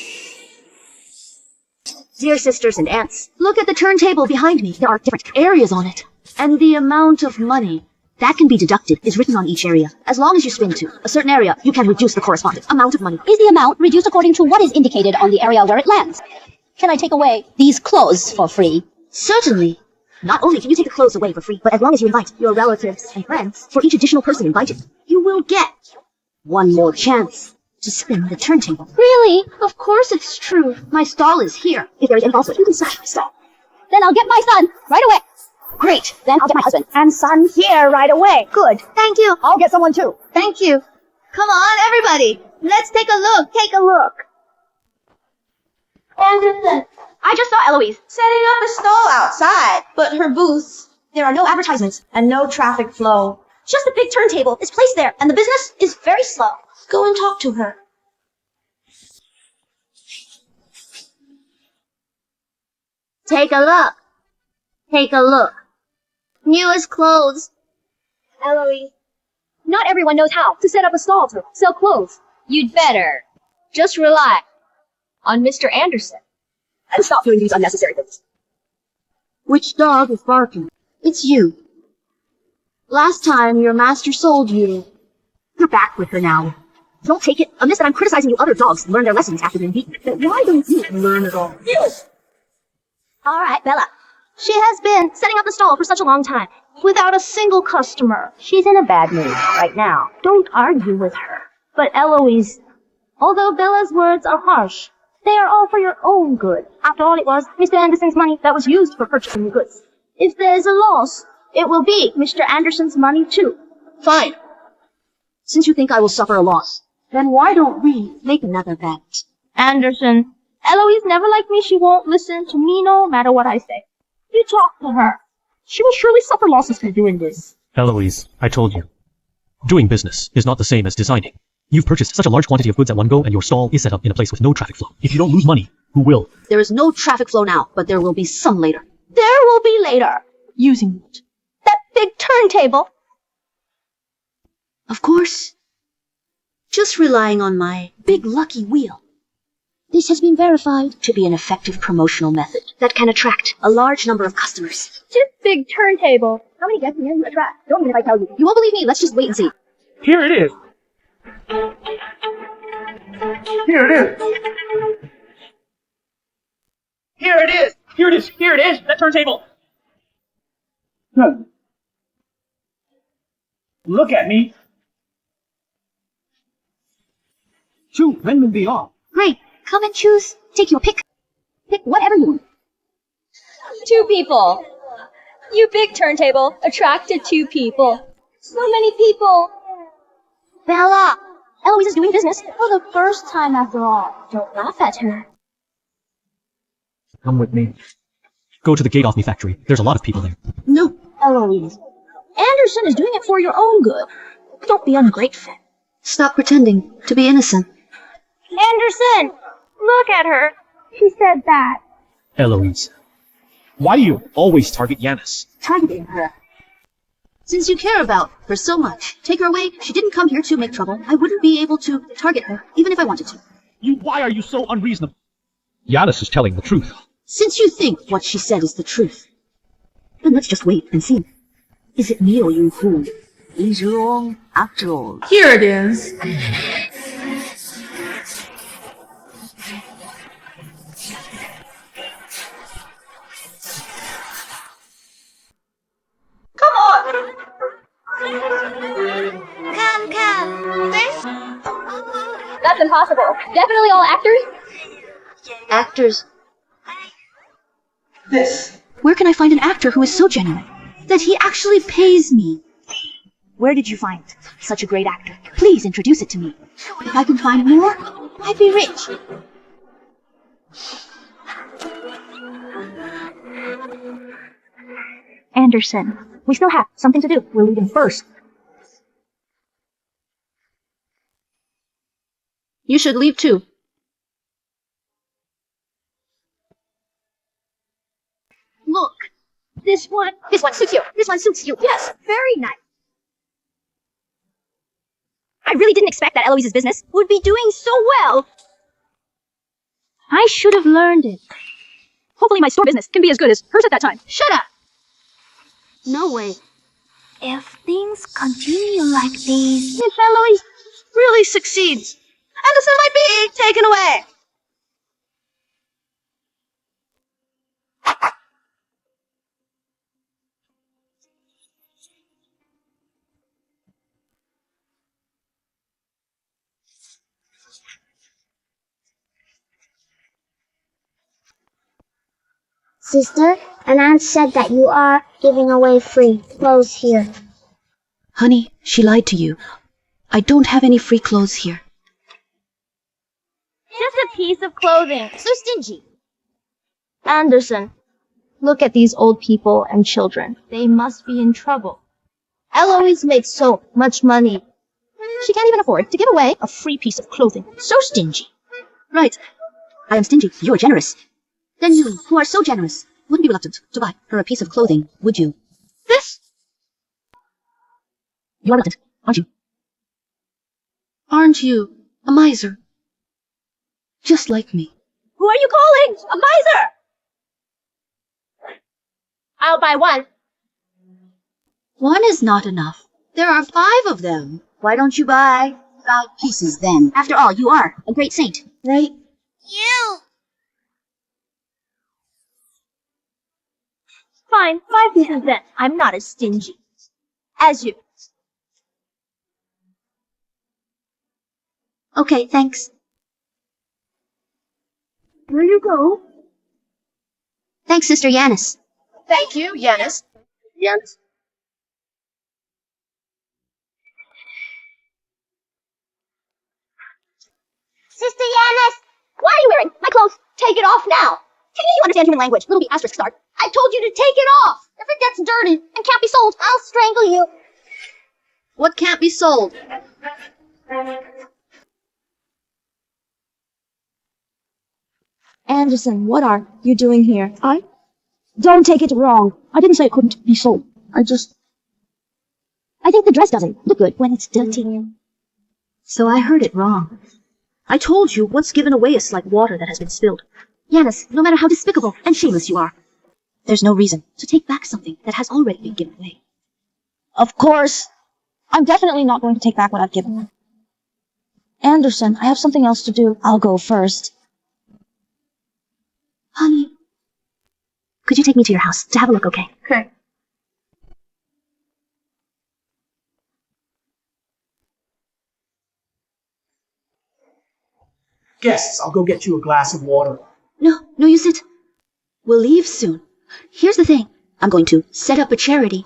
Dear sisters and aunts, look at the turntable behind me. There are different areas on it. And the amount of money that can be deducted is written on each area. As long as you spin to a certain area, you can reduce the corresponding amount of money. Is the amount reduced according to what is indicated on the area where it lands? Can I take away these clothes for free? Certainly. Not only can you take the clothes away for free, but as long as you invite your relatives and friends, for each additional person invited, you will get one more chance to spin the turntable. Really? Of course it's true. My stall is here. If there is any falsehood, you can slash my stall. Then I'll get my son right away. Great. Then I'll get my husband and son here right away. Good. Thank you. I'll get someone too. Thank you. Come on, everybody. Let's take a look. Take a look. Anderson, I just saw Eloise Setting up a stall outside, but her booth. There are no advertisements and no traffic flow. Just a big turntable is placed there, and the business is very slow. Go and talk to her. Take a look. Take a look. Newest clothes. Eloise. Not everyone knows how to set up a stall to sell clothes. You'd better just rely on Mr. Anderson and stop doing these unnecessary things. Which dog is barking? It's you. Last time your master sold you. You're back with her now. Don't take it amiss that I'm criticizing you. Other dogs learn their lessons after being beaten. But why don't you learn it all? All right, Bella. She has been setting up the stall for such a long time without a single customer. She's in a bad mood right now. Don't argue with her. But Eloise, although Bella's words are harsh, they are all for your own good. After all, it was Mr. Anderson's money that was used for purchasing the goods. If there is a loss, it will be Mr. Anderson's money too. Fine. Since you think I will suffer a loss, then why don't we make another bet? Anderson, Eloise never liked me. She won't listen to me no matter what I say. You talk to her. She will surely suffer losses from doing this. Eloise, I told you. Doing business is not the same as designing. You've purchased such a large quantity of goods at one go, and your stall is set up in a place with no traffic flow. If you don't lose money, who will? There is no traffic flow now, but there will be some later. There will be later. Using what? That big turntable. Of course. Just relying on my big lucky wheel. This has been verified to be an effective promotional method that can attract a large number of customers. Just big turntable. How many guests can you attract? Don't even if I tell you. You won't believe me. Let's just wait and see. Here it is. Here it is. Here it is. Here it is. Here it is. That turntable. Good. Look at me. Choose when will be off. Great. Come and choose. Take your pick. Pick whatever you want. 2 people. You big turntable attracted 2 people. So many people. Bella! Eloise is doing business. For the first time after all. Don't laugh at her. Come with me. Go to the gate off me factory. There's a lot of people there. No, Eloise. Anderson is doing it for your own good. Don't be ungrateful. Stop pretending to be innocent. Anderson! Look at her. She said that. Eloise. Why do you always target Yanis? Targeting her. Since you care about her so much, take her away. She didn't come here to make trouble. I wouldn't be able to target her, even if I wanted to. Why are you so unreasonable? Yanis is telling the truth. Since you think what she said is the truth, then let's just wait and see. Is it me or you who is wrong after all? Here it is. Come on. Come. This? That's impossible. Definitely all actors? Actors. This. Where can I find an actor who is so genuine that he actually pays me? Where did you find such a great actor? Please introduce it to me. If I can find more, I'd be rich. Anderson, we still have something to do. We're leaving first. You should leave too. Look, this one. This one suits you. This one suits you. Yes, very nice. I really didn't expect that Eloise's business would be doing so well. I should have learned it. Hopefully my store business can be as good as hers at that time. Shut up. No way. If things continue like these, if Eloise really succeeds, Anderson might be taken away. Sister, an aunt said that you are giving away free clothes here. Honey, she lied to you. I don't have any free clothes here. just a piece of clothing. So stingy. Anderson, look at these old people and children. They must be in trouble. Eloise makes so much money. She can't even afford to give away a free piece of clothing. So stingy. Right. I am stingy. You are generous. Then you, who are so generous, Wouldn't be reluctant to buy her a piece of clothing, would you? this? You are reluctant, aren't you? Aren't you a miser? Just like me. Who are you calling? A miser! I'll buy one. One is not enough. There are 5 of them. Why don't you buy 5 pieces then? After all, you are a great saint, right? You! Fine, 5 pieces then. I'm not as stingy as you. Okay, thanks. Here you go. Thanks, Sister Yanis. Thank you, Yanis. Yanis. Sister Yanis! Why are you wearing my clothes? Take it off now! Can you understand human language? Little B asterisk start. I told you to take it off! If it gets dirty and can't be sold, I'll strangle you. What can't be sold? Anderson, what are you doing here? Don't take it wrong. I didn't say it couldn't be sold. I think the dress doesn't look good when it's dirty. So I heard it wrong. I told you what's given away is like water that has been spilled. Yanis, no matter how despicable and shameless you are, There's no reason to take back something that has already been given away. Of course. I'm definitely not going to take back what I've given her. Anderson, I have something else to do. I'll go first. Honey, could you take me to your house to have a look, okay? Okay. Guests, I'll go get you a glass of water. No, you sit. We'll leave soon. Here's the thing. I'm going to set up a charity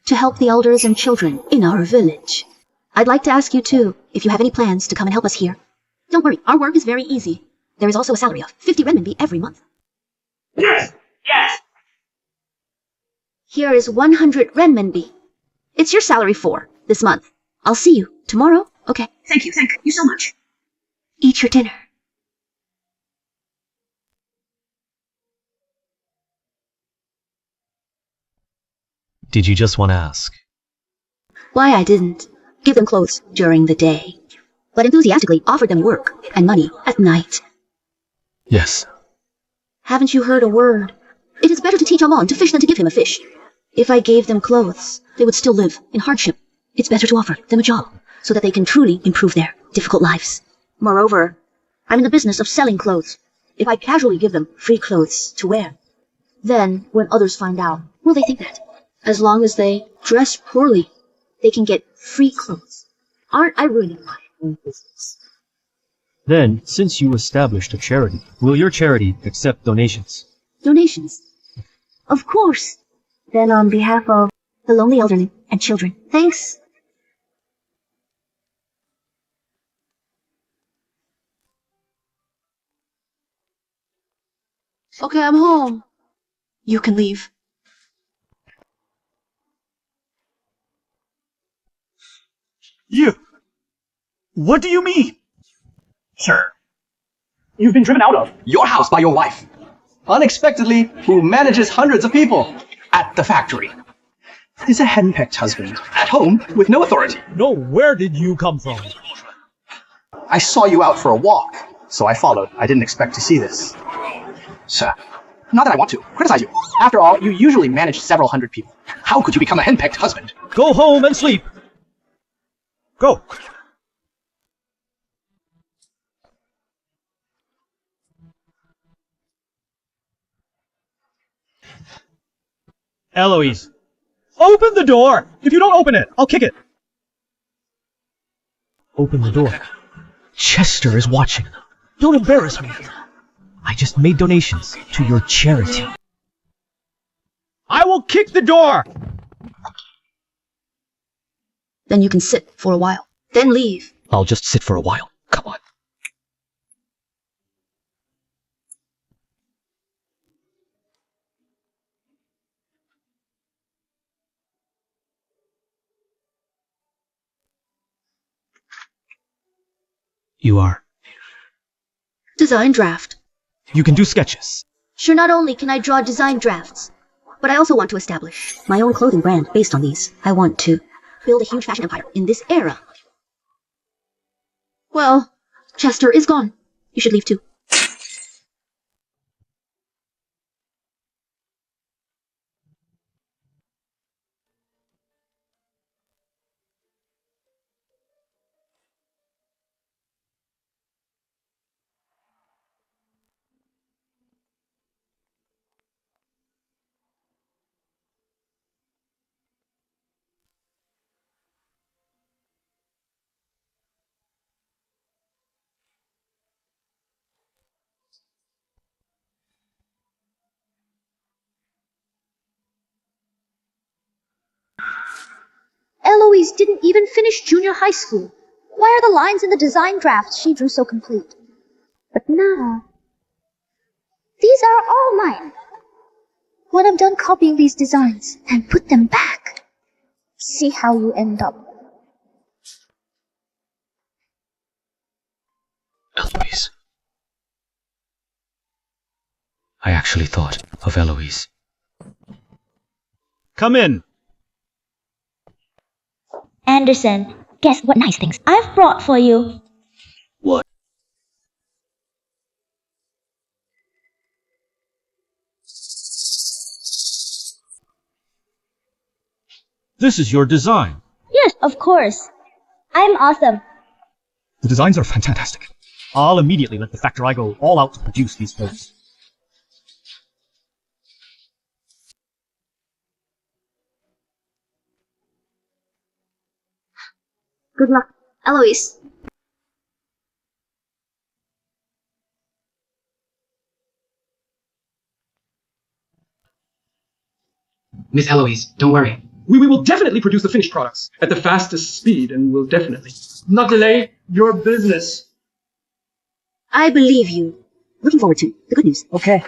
to help the elders and children in our village. I'd like to ask you, too, if you have any plans to come and help us here. Don't worry, our work is very easy. There is also a salary of 50 renminbi every month. Yes! Yes! Here is 100 renminbi. It's your salary for this month. I'll see you tomorrow, okay? Thank you so much. Eat your dinner. Did you just want to ask? Why I didn't give them clothes during the day, but enthusiastically offered them work and money at night. Yes. Haven't you heard a word? It is better to teach a mon to fish than to give him a fish. If I gave them clothes, they would still live in hardship. It's better to offer them a job so that they can truly improve their difficult lives. Moreover, I'm in the business of selling clothes. If I casually give them free clothes to wear, then when others find out, will they think that? As long as they dress poorly, they can get free clothes. Aren't I ruining my own business? Then, since you established a charity, will your charity accept donations? Donations? Of course. Then on behalf of the lonely elderly and children, thanks. Okay, I'm home. You can leave. You! What do you mean? Sir, you've been driven out of your house by your wife. Unexpectedly, who manages hundreds of people. at the factory is a henpecked husband at home with no authority. No, where did you come from? I saw you out for a walk, so I followed. I didn't expect to see this. So, not that I want to criticize you. After all, you usually manage several hundred people. How could you become a henpecked husband? Go home and sleep. Go. Eloise, open the door! If you don't open it, I'll kick it. Open the door. Chester is watching. Don't embarrass me. I just made donations to your charity. I will kick the door! Then you can sit for a while. Then leave. I'll just sit for a while. Come on. You are. Design draft. You can do sketches. Sure, not only can I draw design drafts, but I also want to establish my own clothing brand based on these. I want to build a huge fashion empire in this era. Well, Chester is gone. You should leave too. Eloise didn't even finish junior high school. Why are the lines in the design drafts she drew so complete? But now, these are all mine. When I'm done copying these designs and put them back, see how you end up. Eloise. I actually thought of Eloise. Come in. Anderson, guess what nice things I've brought for you. What? This is your design. Yes, of course. I'm awesome. The designs are fantastic. I'll immediately let the factory go all out to produce these clothes. Good luck, Eloise. Miss Eloise, don't worry. We will definitely produce the finished products at the fastest speed and will definitely not delay your business. I believe you. Looking forward to the good news. Okay.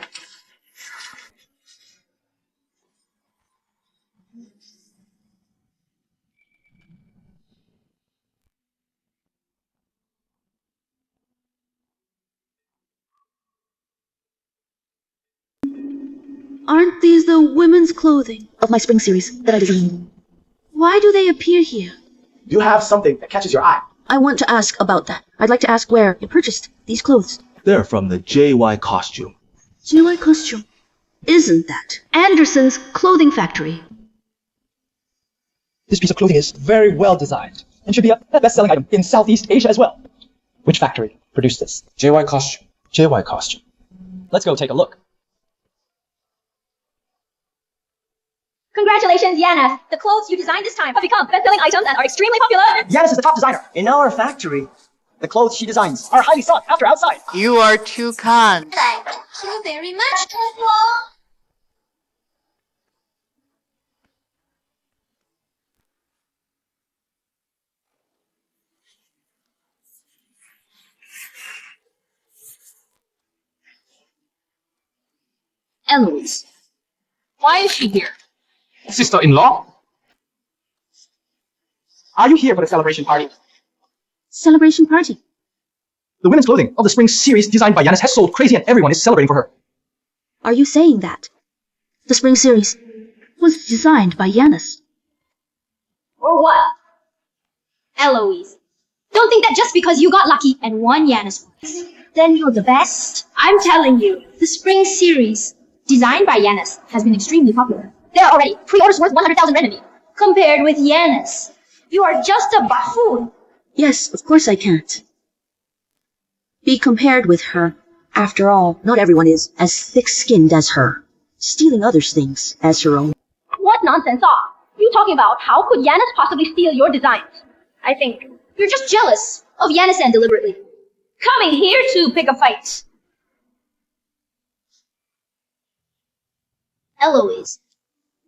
Aren't these the women's clothing of my spring series that I designed? Why do they appear here? You have something that catches your eye. I want to ask about that. I'd like to ask where you purchased these clothes. They're from the JY costume. JY costume? Isn't that Anderson's clothing factory? This piece of clothing is very well designed and should be a best-selling item in Southeast Asia as well. Which factory produced this? JY costume. JY costume. Let's go take a look. Congratulations, Yana! The clothes you designed this time have become best-selling items and are extremely popular! Yanis is the top designer. In our factory, the clothes she designs are highly sought after outside. You are too kind. Thank you very much, Papa. Eloise. Why is she here? Sister-in-law? Are you here for the celebration party? Celebration party? The women's clothing of the spring series designed by Yanis has sold crazy and everyone is celebrating for her. Are you saying that? The spring series was designed by Yanis. Or what? Eloise. Don't think that just because you got lucky and won Yanis points, then you're the best. I'm telling you, the spring series, designed by Yanis, has been extremely popular. There are already pre-orders worth 100,000 renminbi. Compared with Yanis, you are just a buffoon. Yes, of course I can't be compared with her. After all, not everyone is as thick-skinned as her, stealing others' things as her own. What nonsense are you talking about? How could Yanis possibly steal your designs? I think you're just jealous of Yanis and deliberately coming here to pick a fight. Eloise,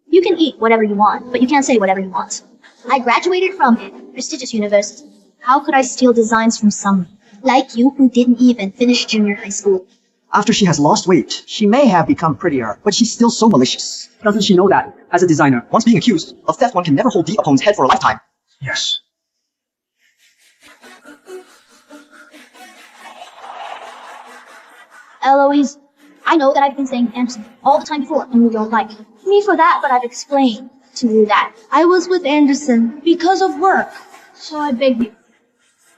you can eat whatever you want, but you can't say whatever you want. I graduated from a prestigious university. How could I steal designs from someone like you who didn't even finish junior high school? After she has lost weight, she may have become prettier, but she's still so malicious. Doesn't she know that, as a designer, once being accused of theft, one can never hold the opponent's head for a lifetime? Yes. Eloise, I know that I've been saying Anderson all the time before, and you don't like me for that, but I've explained to you that I was with Anderson because of work. So I beg you,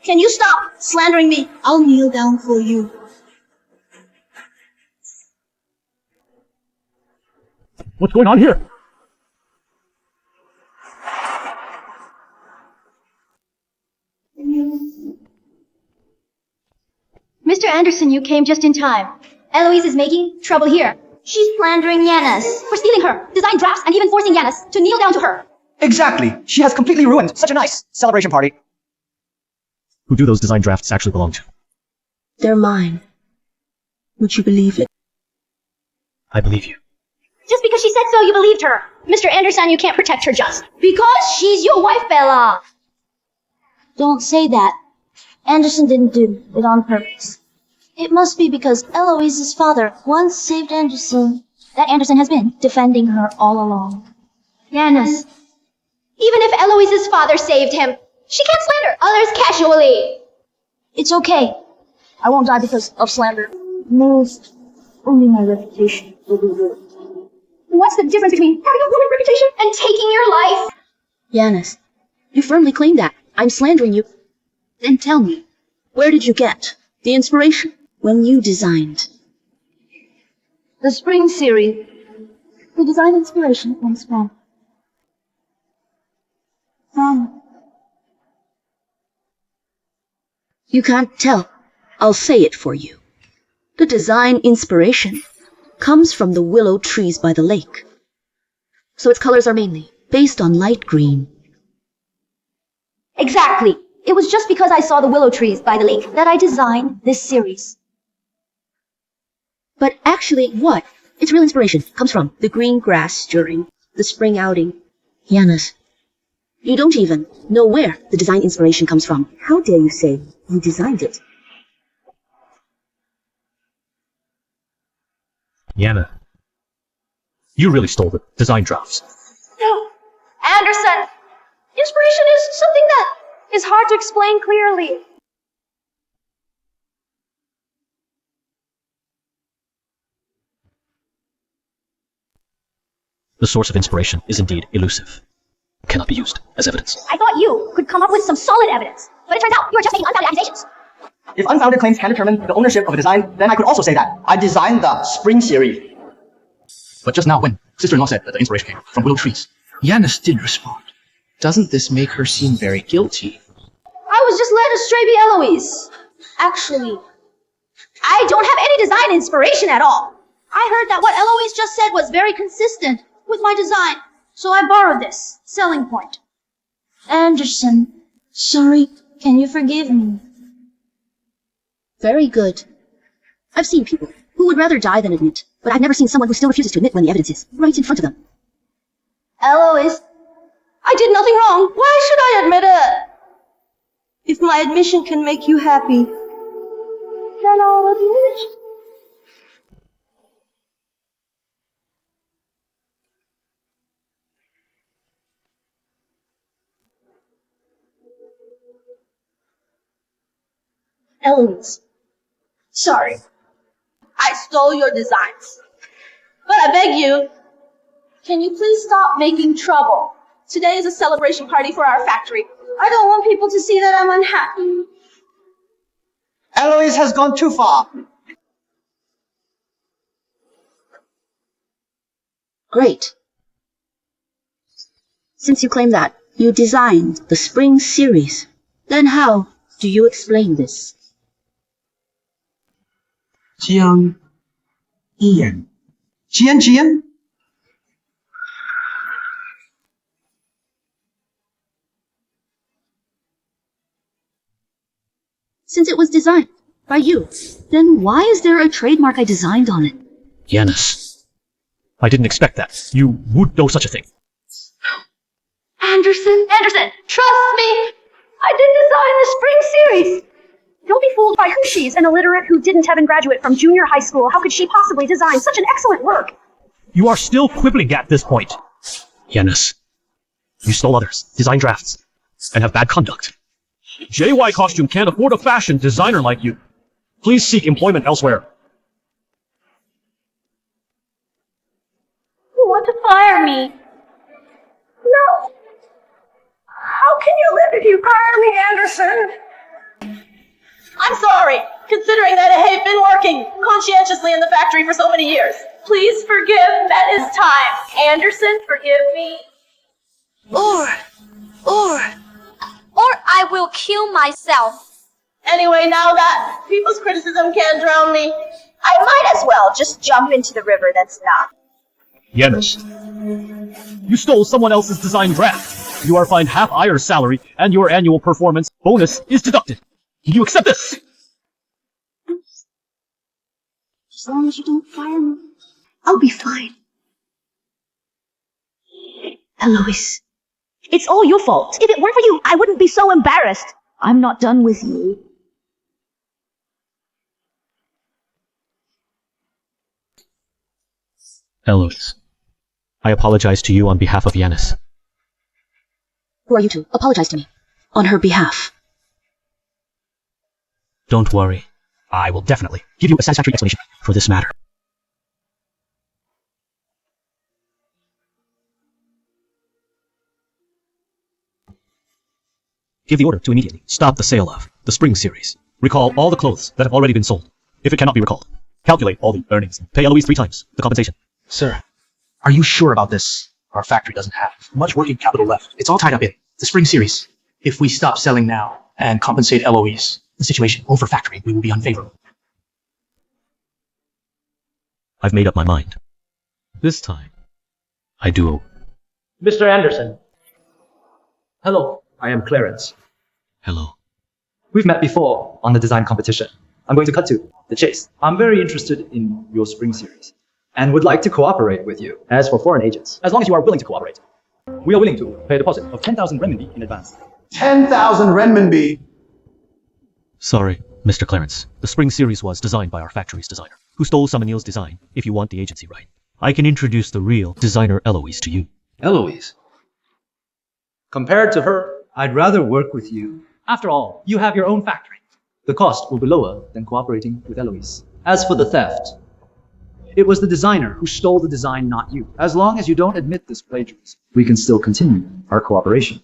can you stop slandering me? I'll kneel down for you. What's going on here? Mr. Anderson, you came just in time. Eloise is making trouble here. She's slandering Yanis for stealing her design drafts and even forcing Yanis to kneel down to her. Exactly. She has completely ruined such a nice celebration party. Who do those design drafts actually belong to? They're mine. Would you believe it? I believe you. Just because she said so, you believed her. Mr. Anderson, you can't protect her just because she's your wife, Bella. Don't say that. Anderson didn't do it on purpose. It must be because Eloise's father once saved Anderson, that Anderson has been defending her all along. Yanis, even if Eloise's father saved him, she can't slander others casually. It's okay. I won't die because of slander. Most only my reputation will be ruined. What's the difference between having a ruined reputation and taking your life? Yanis, you firmly claim that I'm slandering you. Then tell me, where did you get the inspiration when you designed The spring series. The design inspiration comes from You can't tell. I'll say it for you. The design inspiration comes from the willow trees by the lake. So its colors are mainly based on light green. Exactly. It was just because I saw the willow trees by the lake that I designed this series. But actually, what? Its real inspiration comes from the green grass during the spring outing. Yanis, you don't even know where the design inspiration comes from. How dare you say you designed it? Yana, you really stole the design drafts. No, Anderson. Inspiration is something that is hard to explain clearly. The source of inspiration is indeed elusive. Cannot be used as evidence. I thought you could come up with some solid evidence, but it turns out you are just making unfounded accusations. If unfounded claims can determine the ownership of a design, then I could also say that I designed the spring series. But just now when sister-in-law said that the inspiration came from willow trees, Yanis did respond. Doesn't this make her seem very guilty? I was just led astray by Eloise. Actually, I don't have any design inspiration at all. I heard that what Eloise just said was very consistent with my design, so I borrowed this selling point. Anderson, sorry, can you forgive me? Very good. I've seen people who would rather die than admit, but I've never seen someone who still refuses to admit when the evidence is right in front of them. Eloise, I did nothing wrong. Why should I admit it? If my admission can make you happy, then I'll admit it. Eloise, sorry. I stole your designs. But I beg you, Can you please stop making trouble? Today is a celebration party for our factory. I don't want people to see that I'm unhappy. Eloise has gone too far. Great. Since you claim that you designed the spring series, then how do you explain this? Jian. Ian. Jian? Since it was designed by you, then why is there a trademark I designed on it? Yanis. I didn't expect that. You would know such a thing. Anderson, trust me! I did design the spring series! Don't be fooled by who she is, an illiterate who didn't even graduate from junior high school. How could she possibly design such an excellent work? You are still quibbling at this point. Yanis. You stole others, designed drafts, and have bad conduct. JY Costume can't afford a fashion designer like you. Please seek employment elsewhere. You want to fire me? No. How can you live if you fire me, Anderson? I'm sorry, considering that I have been working conscientiously in the factory for so many years. Please forgive, that is time. Anderson, forgive me. Or I will kill myself. Anyway, now that people's criticism can't drown me, I might as well just jump into the river that's not. Yanis. You stole someone else's design draft. You are fined half Ayer's salary, and your annual performance bonus is deducted. Do you accept this? As long as you don't fire me, I'll be fine. Eloise. It's all your fault. If it weren't for you, I wouldn't be so embarrassed. I'm not done with you. Eloise. I apologize to you on behalf of Yanis. Who are you to apologize to me? On her behalf. Don't worry. I will definitely give you a satisfactory explanation for this matter. Give the order to immediately stop the sale of the spring series. Recall all the clothes that have already been sold. If it cannot be recalled, calculate all the earnings. Pay Eloise 3 times the compensation. Sir, are you sure about this? Our factory doesn't have much working capital left. It's all tied up in the spring series. If we stop selling now and compensate Eloise, the situation over factory will be unfavorable. I've made up my mind. This time, I do. Mr. Anderson. Hello, I am Clarence. Hello. We've met before on the design competition. I'm going to cut to the chase. I'm very interested in your spring series and would like to cooperate with you. As for foreign agents, as long as you are willing to cooperate, we are willing to pay a deposit of 10,000 renminbi in advance. 10,000 renminbi? Sorry, Mr. Clarence. The spring series was designed by our factory's designer, who stole Summonil's design. If you want the agency right, I can introduce the real designer Eloise to you. Eloise? Compared to her, I'd rather work with you. After all, you have your own factory. The cost will be lower than cooperating with Eloise. As for the theft, it was the designer who stole the design, not you. As long as you don't admit this plagiarism, we can still continue our cooperation.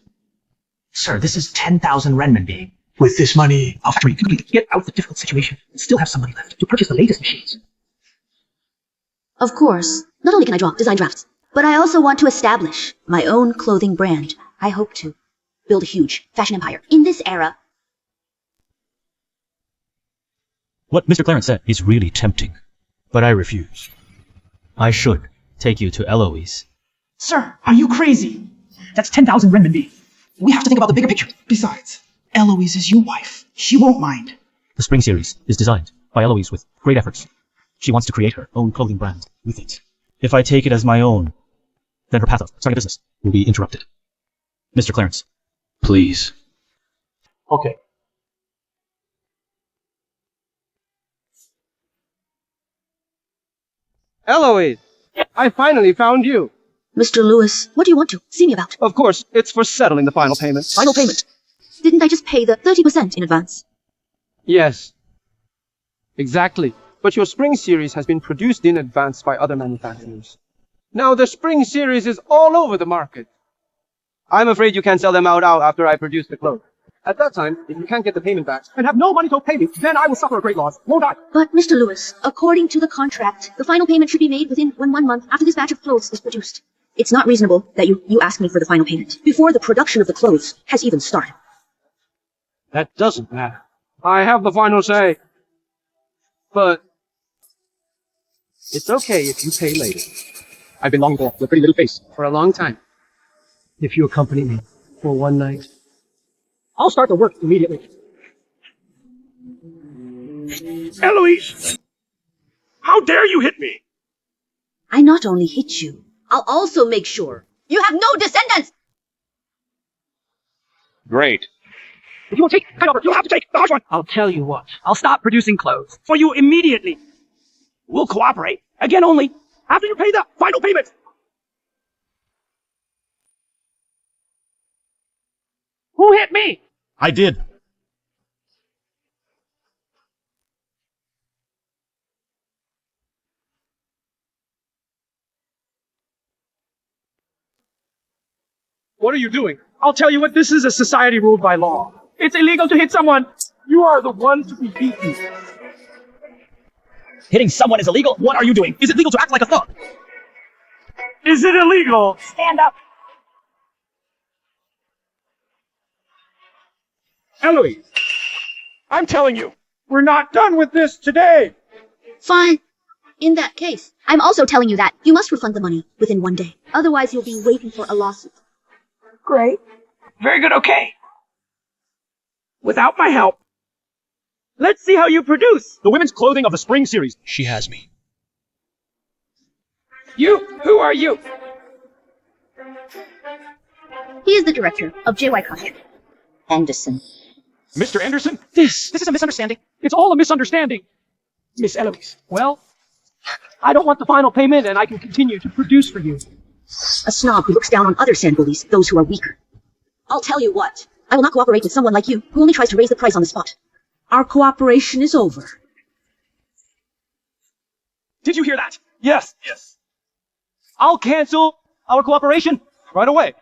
Sir, this is 10,000 renminbi. With this money, our factory can get out of the difficult situation and still have some money left to purchase the latest machines. Of course, not only can I draw design drafts, but I also want to establish my own clothing brand. I hope to build a huge fashion empire in this era. What Mr. Clarence said is really tempting, but I refuse. I should take you to Eloise. Sir, are you crazy? That's 10,000 renminbi. We have to think about the bigger picture. Besides, Eloise is your wife. She won't mind. The spring series is designed by Eloise with great efforts. She wants to create her own clothing brand with it. If I take it as my own, then her path of starting a business will be interrupted. Mr. Clarence, please. Okay. Eloise, I finally found you. Mr. Lewis, what do you want to see me about? Of course, it's for settling the final payment. Final payment? Didn't I just pay the 30% in advance? Yes. Exactly. But your spring series has been produced in advance by other manufacturers. Now the spring series is all over the market. I'm afraid you can't sell them out after I produce the clothes. At that time, if you can't get the payment back and have no money to pay me, then I will suffer a great loss, won't I? But, Mr. Lewis, according to the contract, the final payment should be made within 1 month after this batch of clothes is produced. It's not reasonable that you ask me for the final payment before the production of the clothes has even started. That doesn't matter. I have the final say. But it's okay if you pay later. I've been longing for your pretty little face for a long time. If you accompany me for one night, I'll start the work immediately. Eloise! How dare you hit me? I not only hit you, I'll also make sure you have no descendants! Great. If you won't take my offer, you'll have to take the harsh one. I'll tell you what. I'll stop producing clothes for you immediately. We'll cooperate. Again only after you pay the final payment. Who hit me? I did. What are you doing? I'll tell you what, this is a society ruled by law. It's illegal to hit someone. You are the one to be beaten. Hitting someone is illegal? What are you doing? Is it legal to act like a thug? Is it illegal? Stand up! Eloise, I'm telling you, we're not done with this today. Fine. In that case, I'm also telling you that you must refund the money within 1 day. Otherwise, you'll be waiting for a lawsuit. Great. Very good, okay. Without my help. Let's see how you produce. The women's clothing of the spring series. She has me. You? Who are you? He is the director of JY Costume. Anderson. Mr. Anderson? This is a misunderstanding. It's all a misunderstanding. Miss Eloise, well, I don't want the final payment and I can continue to produce for you. A snob who looks down on other sand bullies, those who are weaker. I'll tell you what. I will not cooperate with someone like you, who only tries to raise the price on the spot. Our cooperation is over. Did you hear that? Yes. Yes. I'll cancel our cooperation right away.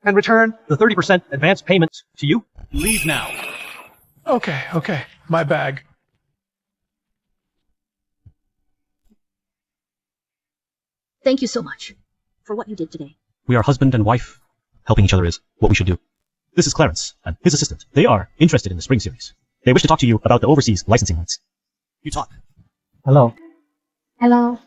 And return the 30% advance payment to you. Leave now. Okay. My bag. Thank you so much for what you did today. We are husband and wife. Helping each other is what we should do. This is Clarence and his assistant. They are interested in the spring series. They wish to talk to you about the overseas licensing rights. You talk. Hello. Hello.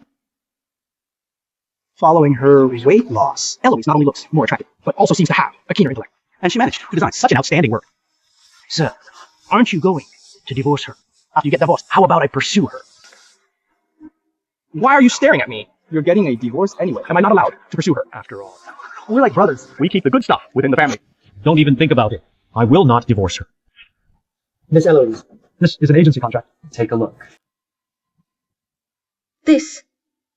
Following her weight loss, Eloise not only looks more attractive, but also seems to have a keener intellect. And she managed to design such an outstanding work. Sir, aren't you going to divorce her? After you get divorced, how about I pursue her? Why are you staring at me? You're getting a divorce anyway. Am I not allowed to pursue her after all? We're like brothers. We keep the good stuff within the family. Don't even think about it. I will not divorce her. Miss Eloise, this is an agency contract. Take a look. This,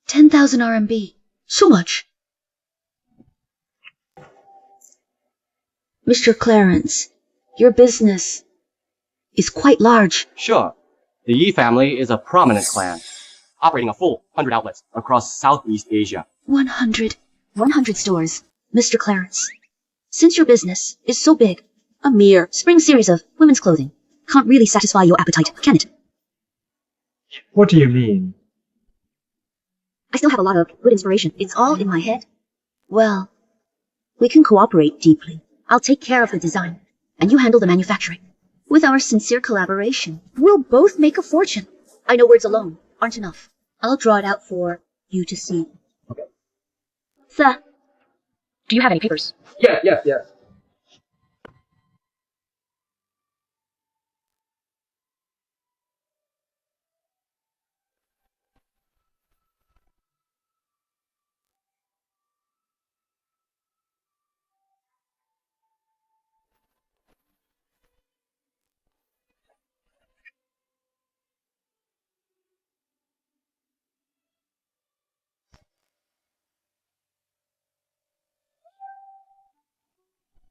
10,000 RMB. So much. Mr. Clarence, your business is quite large. Sure. The Yi family is a prominent clan, operating a full 100 outlets across Southeast Asia. 100 stores. Mr. Clarence, since your business is so big, a mere spring series of women's clothing can't really satisfy your appetite, can it? What do you mean? I still have a lot of good inspiration. It's all in my head. Well, we can cooperate deeply. I'll take care of the design, and you handle the manufacturing. With our sincere collaboration, we'll both make a fortune. I know words alone aren't enough. I'll draw it out for you to see. Okay. Sir, do you have any papers? Yes.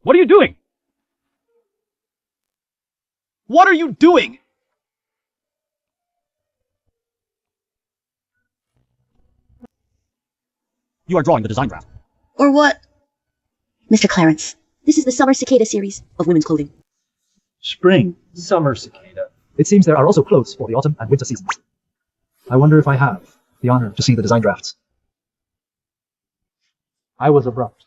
What are you doing? What are you doing? You are drawing the design draft. Or what? Mr. Clarence, this is the Summer Cicada series of women's clothing. Spring, summer cicada. It seems there are also clothes for the autumn and winter seasons. I wonder if I have the honor to see the design drafts. I was abrupt.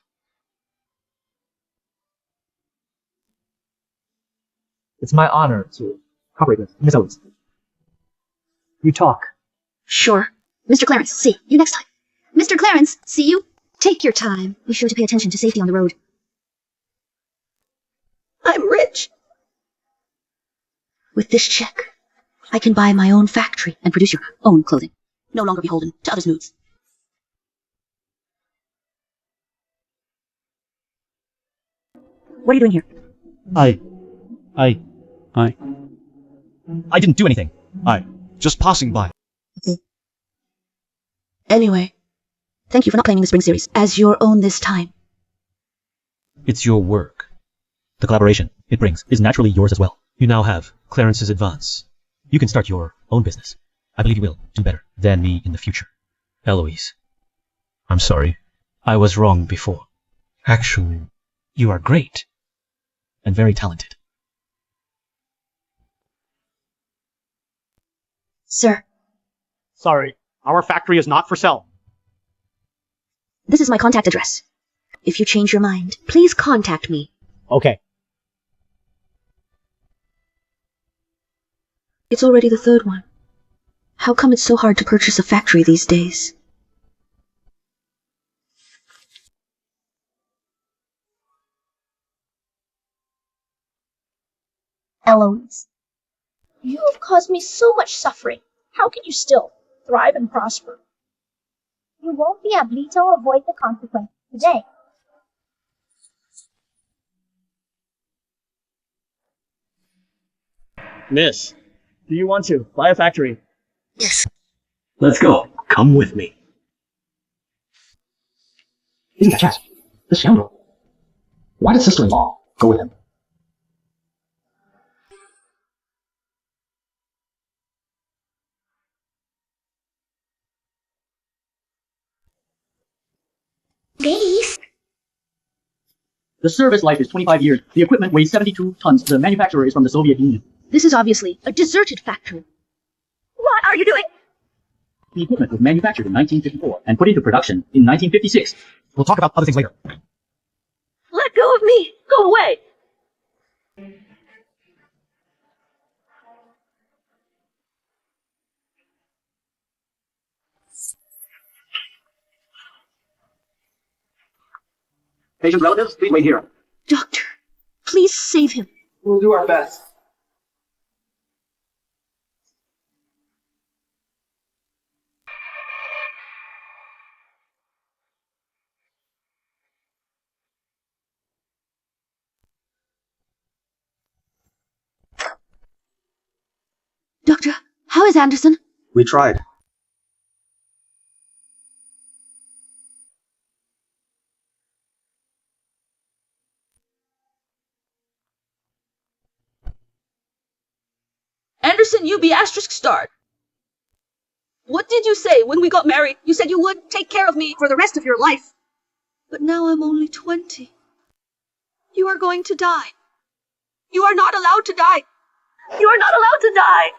It's my honor to cooperate with Miss Eloise. You talk. Sure. Mr. Clarence, see you next time. Mr. Clarence, see you. Take your time. Be sure to pay attention to safety on the road. I'm rich. With this check, I can buy my own factory and produce your own clothing. No longer beholden to others' moods. What are you doing here? I didn't do anything. Just passing by. Okay. Anyway, thank you for not claiming the spring series as your own this time. It's your work. The collaboration it brings is naturally yours as well. You now have Clarence's advance. You can start your own business. I believe you will do better than me in the future. Eloise, I'm sorry. I was wrong before. Actually, you are great and very talented. Sir, Sorry, our factory is not for sale. this is my contact address. If you change your mind, please contact me. Okay. It's already the third one. How come it's so hard to purchase a factory these days? Eloise, you have caused me so much suffering. How can you still thrive and prosper? You won't be able to avoid the consequences today. Miss, do you want to buy a factory? Yes. Let's go. Come with me. Isn't that Chas? The scoundrel. Why did sister-in-law go with him? Ladies. The service life is 25 years. The equipment weighs 72 tons. The manufacturer is from the Soviet Union. This is obviously a deserted factory. What are you doing? The equipment was manufactured in 1954 and put into production in 1956. We'll talk about other things later. Let go of me! Go away! Patient relatives, please wait here. Doctor, please save him. We'll do our best. Doctor, how is Anderson? We tried. Anderson, you be asterisk starred. What did you say when we got married? You said you would take care of me for the rest of your life. But now I'm only 20. You are going to die. You are not allowed to die. You are not allowed to die.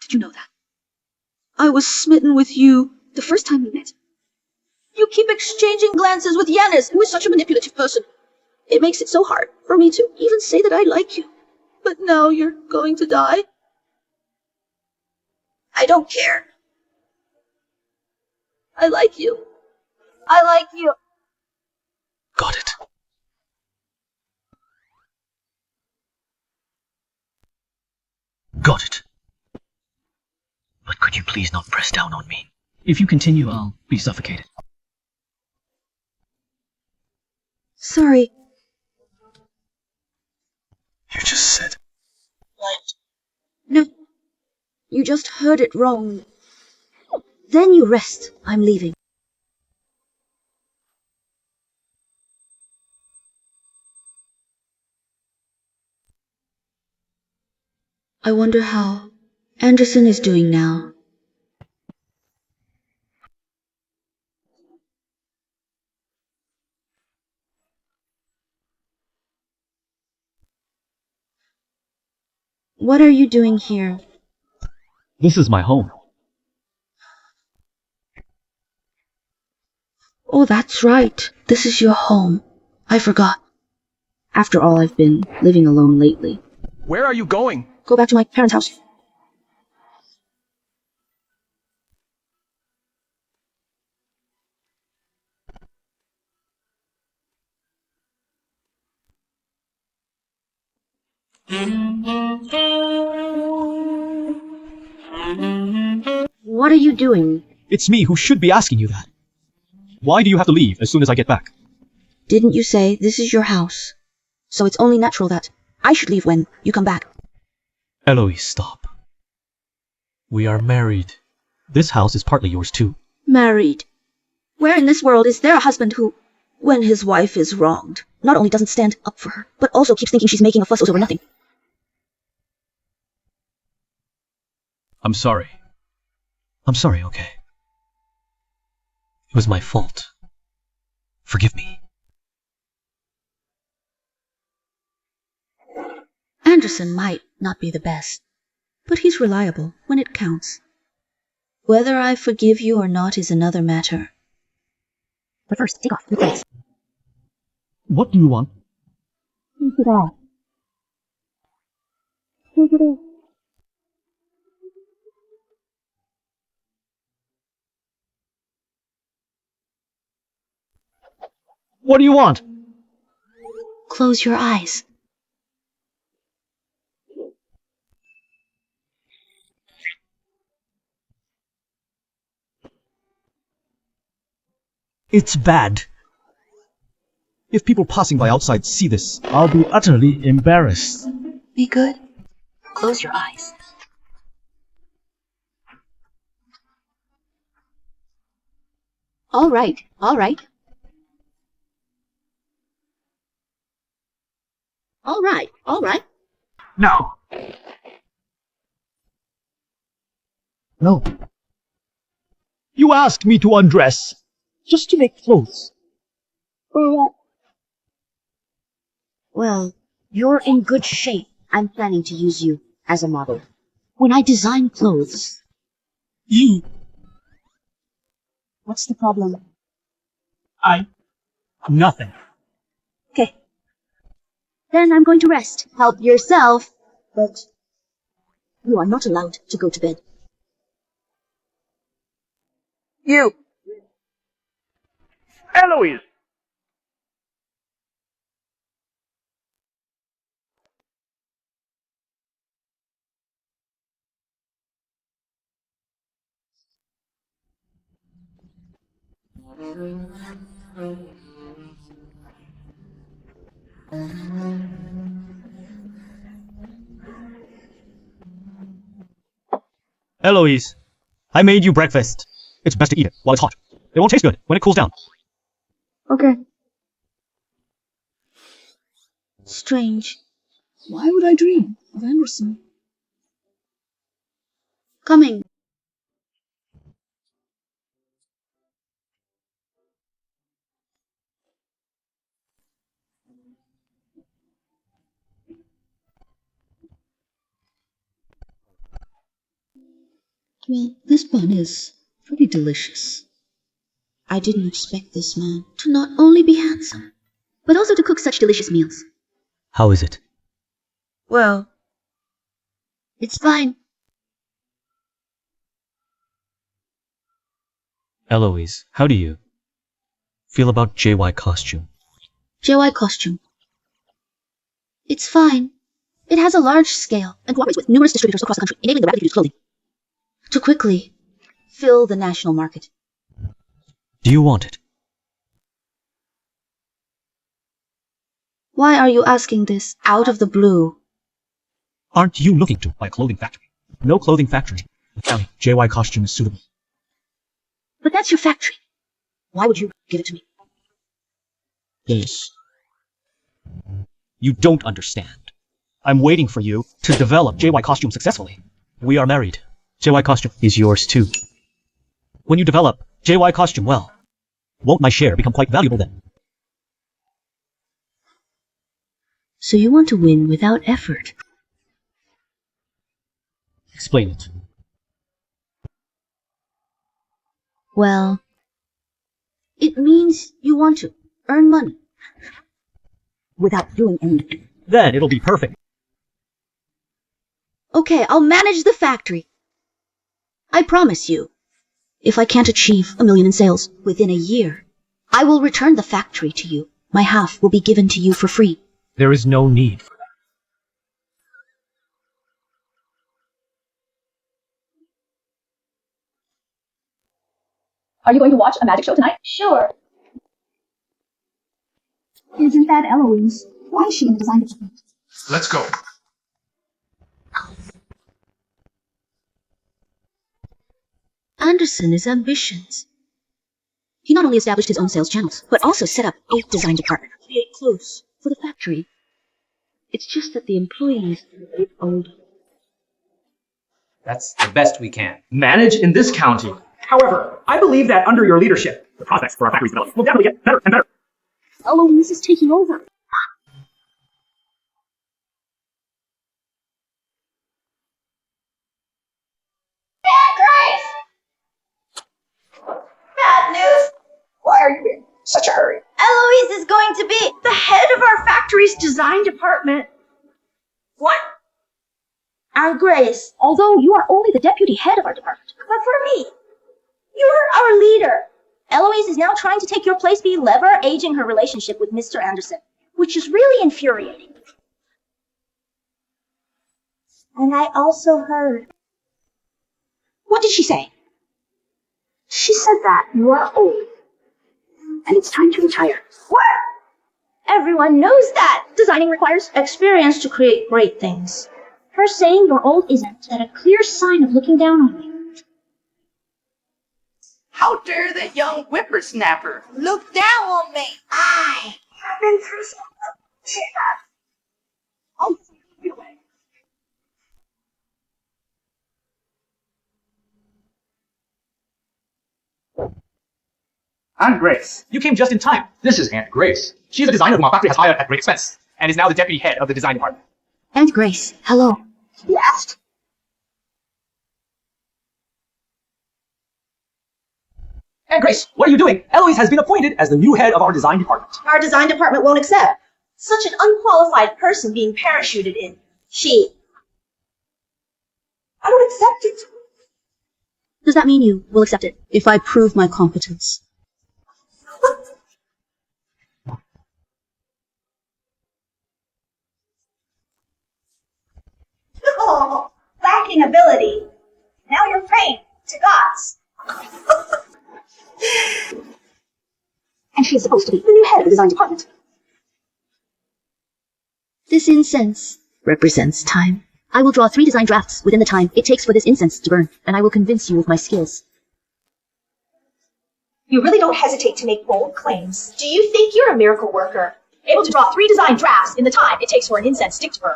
Did you know that? I was smitten with you the first time we met. You keep exchanging glances with Yanis, who is such a manipulative person. It makes it so hard for me to even say that I like you. But now you're going to die. I don't care. I like you. I like you. Got it. Got it. But could you please not press down on me? If you continue, I'll be suffocated. Sorry. You just said. What? No. You just heard it wrong. Then you rest. I'm leaving. I wonder how Anderson is doing now. What are you doing here? This is my home. Oh, that's right. This is your home. I forgot. After all, I've been living alone lately. Where are you going? Go back to my parents' house. What are you doing? It's me who should be asking you that. Why do you have to leave as soon as I get back? Didn't you say this is your house? So it's only natural that I should leave when you come back. Eloise, stop. We are married. This house is partly yours too. Married. Where in this world is there a husband who, when his wife is wronged, not only doesn't stand up for her, but also keeps thinking she's making a fuss over nothing? I'm sorry. I'm sorry, okay? It was my fault. Forgive me. Anderson might not be the best, but he's reliable when it counts. Whether I forgive you or not is another matter. But first, take off your clothes. What do you want? Take it off. Take it off. What do you want? Close your eyes. It's bad. If people passing by outside see this, I'll be utterly embarrassed. Be good. Close your eyes. All right, all right. All right, all right. No. No. You asked me to undress, just to make clothes. For what? Well, you're in good shape. I'm planning to use you as a model. When I design clothes... You... What's the problem? Nothing. Okay. Then I'm going to rest. Help yourself. But you are not allowed to go to bed. You! Eloise! Eloise, I made you breakfast. It's best to eat it while it's hot. It won't taste good when it cools down. Okay. Strange. Why would I dream of Anderson? Coming. Well, this bun is pretty delicious. I didn't expect this man to not only be handsome, but also to cook such delicious meals. How is it? Well, it's fine. Eloise, how do you feel about JY costume? JY costume. It's fine. It has a large scale and cooperates with numerous distributors across the country, enabling the rapidly produced clothing to quickly fill the national market. Do you want it? Why are you asking this out of the blue? Aren't you looking to buy a clothing factory? No clothing factory without JY costume is suitable. But that's your factory. Why would you give it to me? Yes. You don't understand. I'm waiting for you to develop JY costume successfully. We are married. JY costume is yours too. When you develop JY costume well, won't my share become quite valuable then? So you want to win without effort? Explain it. Well, it means you want to earn money without doing anything. Then it'll be perfect. Okay, I'll manage the factory. I promise you, if I can't achieve 1 million in sales within a year, I will return the factory to you. My half will be given to you for free. There is no need for that. Are you going to watch a magic show tonight? Sure. Isn't that Eloise? Why is she in the design department? Let's go. Anderson is ambitious. He not only established his own sales channels, but also set up a design department to create clothes for the factory. It's just that the employees are a bit old. That's the best we can manage in this county. However, I believe that under your leadership, the prospects for our factory's development will definitely get better and better. Eloise is taking over. Grace! Bad news! Why are you in such a hurry? Eloise is going to be the head of our factory's design department. What? And Grace, Although you are only the deputy head of our department. but for me, you're our leader. Eloise is now trying to take your place, be lever aging her relationship with Mr. Anderson, which is really infuriating. And I also heard. What did she say? She said that you are old. And it's time to retire. What? Everyone knows that. Designing requires experience to create great things. Her saying you're old isn't that a clear sign of looking down on you. How dare that young whippersnapper look down on me? I have been through so much. I'll take you away. Aunt Grace, you came just in time. This is Aunt Grace. She's a designer whom our factory has hired at great expense, and is now the deputy head of the design department. Aunt Grace, hello. Yes? Aunt Grace, what are you doing? Eloise has been appointed as the new head of our design department. Our design department won't accept such an unqualified person being parachuted in. I don't accept it. Does that mean you will accept it if I prove my competence? Oh, lacking ability. Now you're praying to gods. And she is supposed to be the new head of the design department. This incense represents time. I will draw 3 design drafts within the time it takes for this incense to burn, and I will convince you of my skills. You really don't hesitate to make bold claims. Do you think you're a miracle worker? Able to draw 3 design drafts in the time it takes for an incense stick to burn.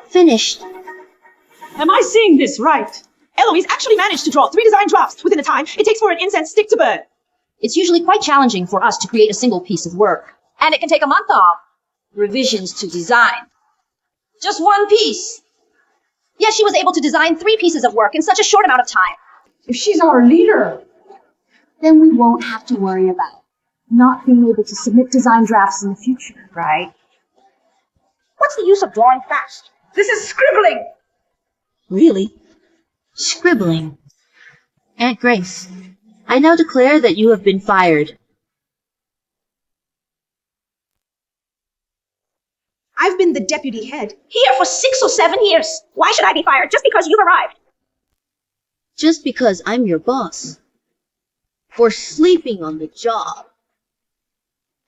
Finished. Am I seeing this right? Eloise actually managed to draw 3 design drafts within the time it takes for an incense stick to burn. It's usually quite challenging for us to create a single piece of work. And it can take a month off. Revisions to design. Just one piece. Yet she was able to design 3 pieces of work in such a short amount of time. If she's our leader, Then we won't have to worry about not being able to submit design drafts in the future, right? what's the use of drawing fast? This is scribbling. Really? Scribbling. Aunt Grace, I now declare that you have been fired. I've been the deputy head Here for 6 or 7 years. Why should I be fired just because you've arrived? Just because I'm your boss. For sleeping on the job.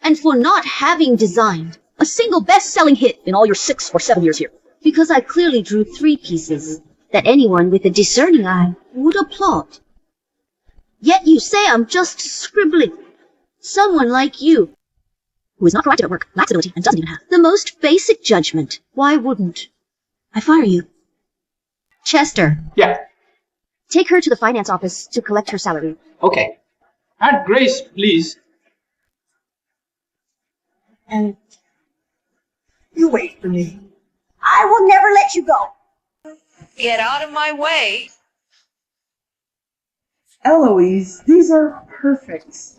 And for not having designed a single best-selling hit in all your 6 or 7 years here. Because I clearly drew 3 pieces that anyone with a discerning eye would applaud. Yet you say I'm just scribbling. Someone like you who is not proactive at work, lacks ability, and doesn't even have the most basic judgment. Why wouldn't I fire you? Chester. Yeah. Take her to the finance office to collect her salary. Okay. Aunt Grace, please. And you wait for me. I will never let you go. Get out of my way. Eloise, these are perfect.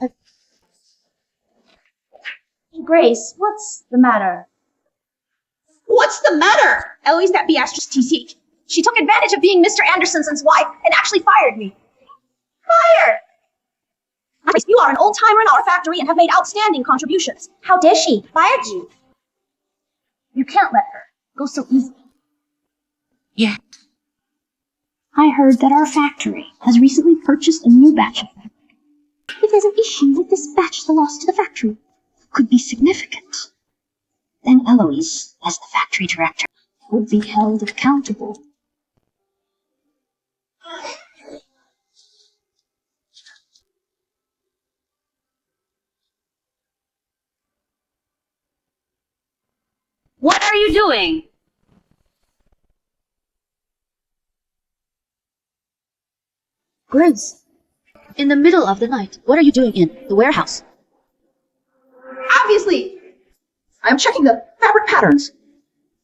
Grace, what's the matter? What's the matter? Eloise, that Beatrice TC. She took advantage of being Mr. Anderson's wife and actually fired me. Fired! You are an old-timer in our factory and have made outstanding contributions. How dare she? Fired you. You can't let her go so easily. Yeah. I heard that our factory has recently purchased a new batch of fabric. If there's an issue with this batch, the loss to the factory could be significant. Then Eloise, as the factory director, would be held accountable. What are you doing? Grace, in the middle of the night, what are you doing in the warehouse? Obviously, I'm checking the fabric patterns.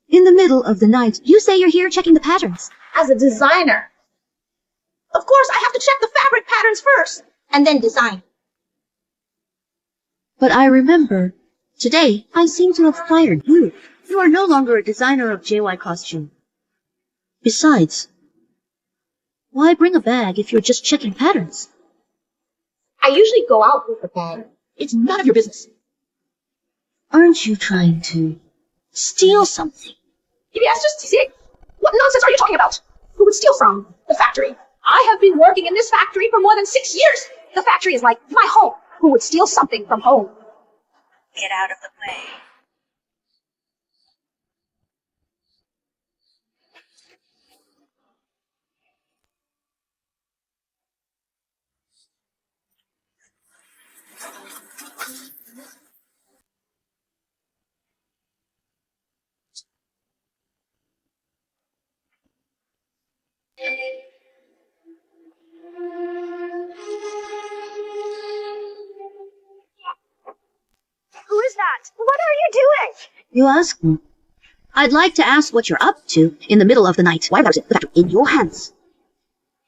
In the middle of the night, you say you're here checking the patterns. As a designer. Of course, I have to check the fabric patterns first, and then design. But I remember, today, I seem to have fired you. You are no longer a designer of JY costume. Besides, why bring a bag if you're just checking patterns? I usually go out with a bag. It's none of your business. Aren't you trying to steal something? Yes, just see. What nonsense are you talking about? Who would steal from? The factory. I have been working in this factory for more than 6 years. The factory is like my home. Who would steal something from home? Get out of the way. Who is that? What are you doing? You ask me. I'd like to ask what you're up to in the middle of the night. Why was it the factory in your hands?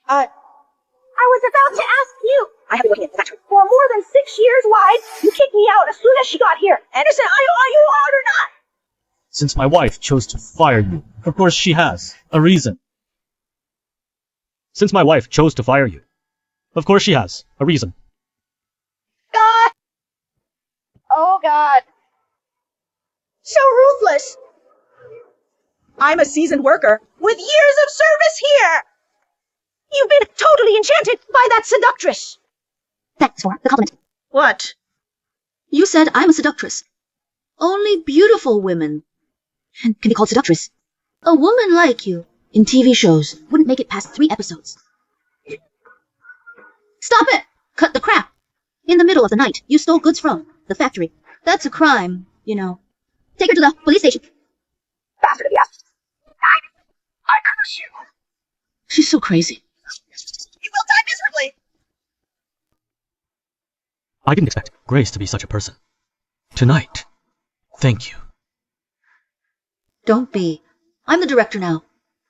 I was about to ask you. I have been working at the factory for more than 6 years. Why? You kicked me out as soon as she got here. Anderson, are you hard or not? Since my wife chose to fire you, of course she has a reason. Since my wife chose to fire you, of course she has a reason. God! Oh, God. So ruthless. I'm a seasoned worker with years of service here. You've been totally enchanted by that seductress. Thanks for the compliment. What? You said I'm a seductress. Only beautiful women can be called seductress. A woman like you in TV shows wouldn't make it past 3 episodes. Stop it! Cut the crap! In the middle of the night, you stole goods from the factory. That's a crime, you know. Take her to the police station. Bastard, yes. I curse you. She's so crazy. You will die miserably. I didn't expect Grace to be such a person. Tonight. Thank you. Don't be. I'm the director now.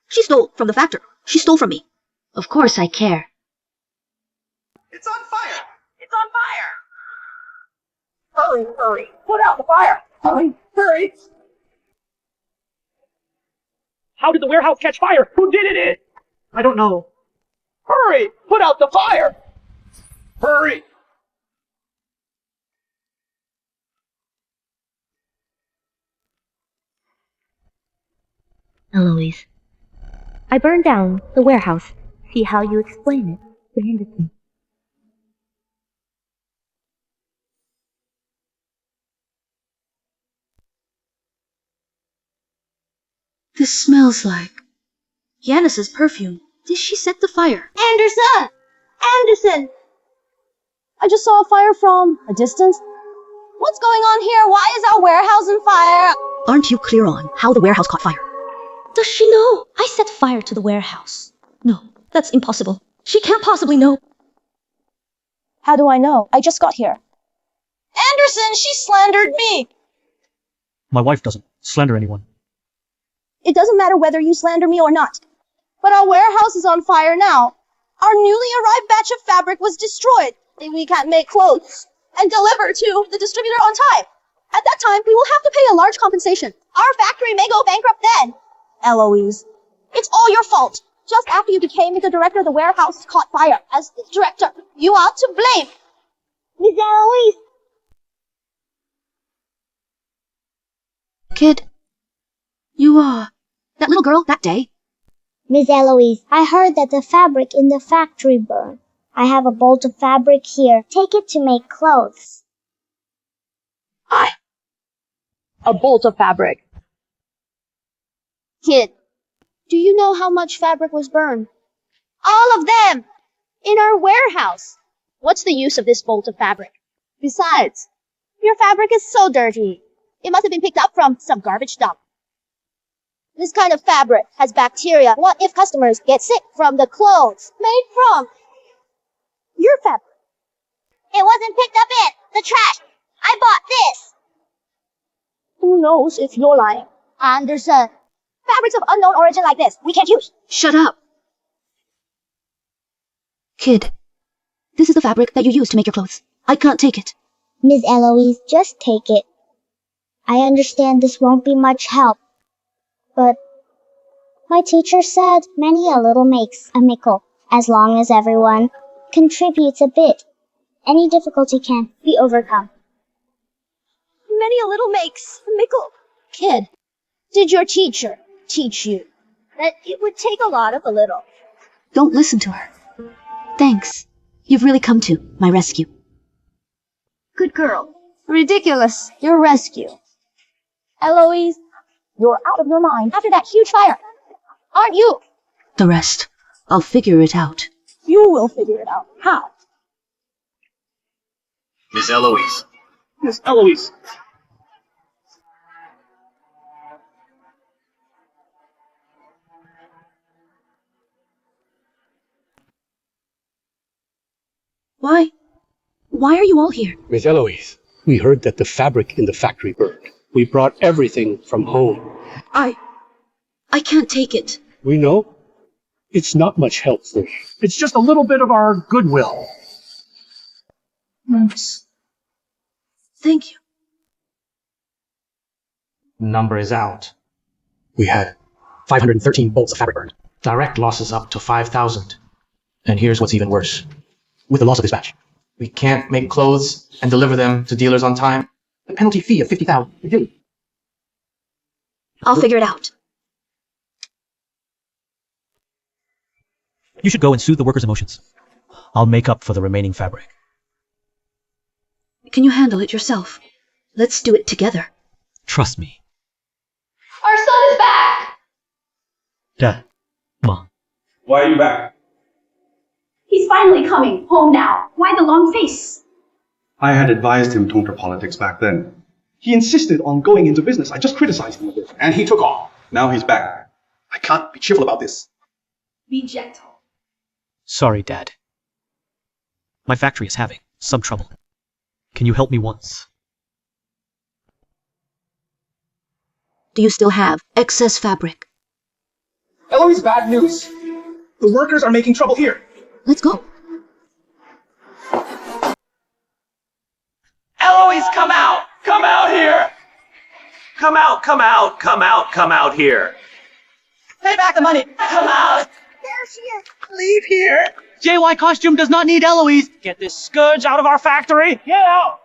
She stole from the factory. She stole from me. Of course I care. It's on fire! It's on fire. Hurry, hurry. Put out the fire. Hurry, hurry. How did the warehouse catch fire? Who did it? I don't know. Hurry! Put out the fire! Hurry! Eloise, I burned down the warehouse. See how you explain it to Henderson. This smells like Yanis's perfume. Did she set the fire? Anderson! Anderson! I just saw a fire from a distance. What's going on here? Why is our warehouse on fire? Aren't you clear on how the warehouse caught fire? Does she know I set fire to the warehouse? No, that's impossible. She can't possibly know. How do I know? I just got here. Anderson, she slandered me. My wife doesn't slander anyone. It doesn't matter whether you slander me or not. But our warehouse is on fire now. Our newly arrived batch of fabric was destroyed. We can't make clothes and deliver to the distributor on time. At that time, we will have to pay a large compensation. Our factory may go bankrupt then. Eloise, it's all your fault. Just after you became the director, the warehouse caught fire. As the director, you are to blame. Miss Eloise. Kid, you are that little girl that day? Miss Eloise, I heard that the fabric in the factory burned. I have a bolt of fabric here. Take it to make clothes. A bolt of fabric. Kid, do you know how much fabric was burned? All of them! In our warehouse. What's the use of this bolt of fabric? Besides, your fabric is so dirty. It must have been picked up from some garbage dump. This kind of fabric has bacteria. What if customers get sick from the clothes made from your fabric? It wasn't picked up in the trash. I bought this. Who knows if you're lying? Anderson, fabrics of unknown origin like this, we can't use. Shut up. Kid, this is the fabric that you use to make your clothes. I can't take it. Miss Eloise, just take it. I understand this won't be much help, but my teacher said many a little makes a mickle. As long as everyone contributes a bit, any difficulty can be overcome. Many a little makes a mickle. Kid, did your teacher teach you that it would take a lot of a little? Don't listen to her. Thanks. You've really come to my rescue. Good girl. Ridiculous. Your rescue. Eloise, you're out of your mind after that huge fire. Aren't you? The rest, I'll figure it out. You will figure it out. How? Miss Eloise. Miss Eloise. Why are you all here? Miss Eloise, we heard that the fabric in the factory burned. We brought everything from home. I can't take it. We know. It's not much help for you. It's just a little bit of our goodwill. Thanks. Thank you. Number is out. We had 513 bolts of fabric burned. Direct losses up to 5,000. And here's what's even worse. With the loss of this batch, We can't make clothes and deliver them to dealers on time. the penalty fee of 50,000. I'll figure it out. You should go and soothe the workers' emotions. I'll make up for the remaining fabric. Can you handle it yourself? Let's do it together. Trust me. Our son is back. Dad. Mom. Why are you back? He's finally coming home now. Why the long face? I had advised him don't enter politics back then. He insisted on going into business. I just criticized him a bit. And he took off. Now he's back. I can't be cheerful about this. Be gentle. Sorry, Dad. My factory is having some trouble. Can you help me once? Do you still have excess fabric? Eloise, bad news. The workers are making trouble here. Let's go. Eloise, come out! Come out here! Come out, come out, come out, come out here! Pay back the money. Come out! There she is. Leave here! JY Costume does not need Eloise. Get this scourge out of our factory. Get out!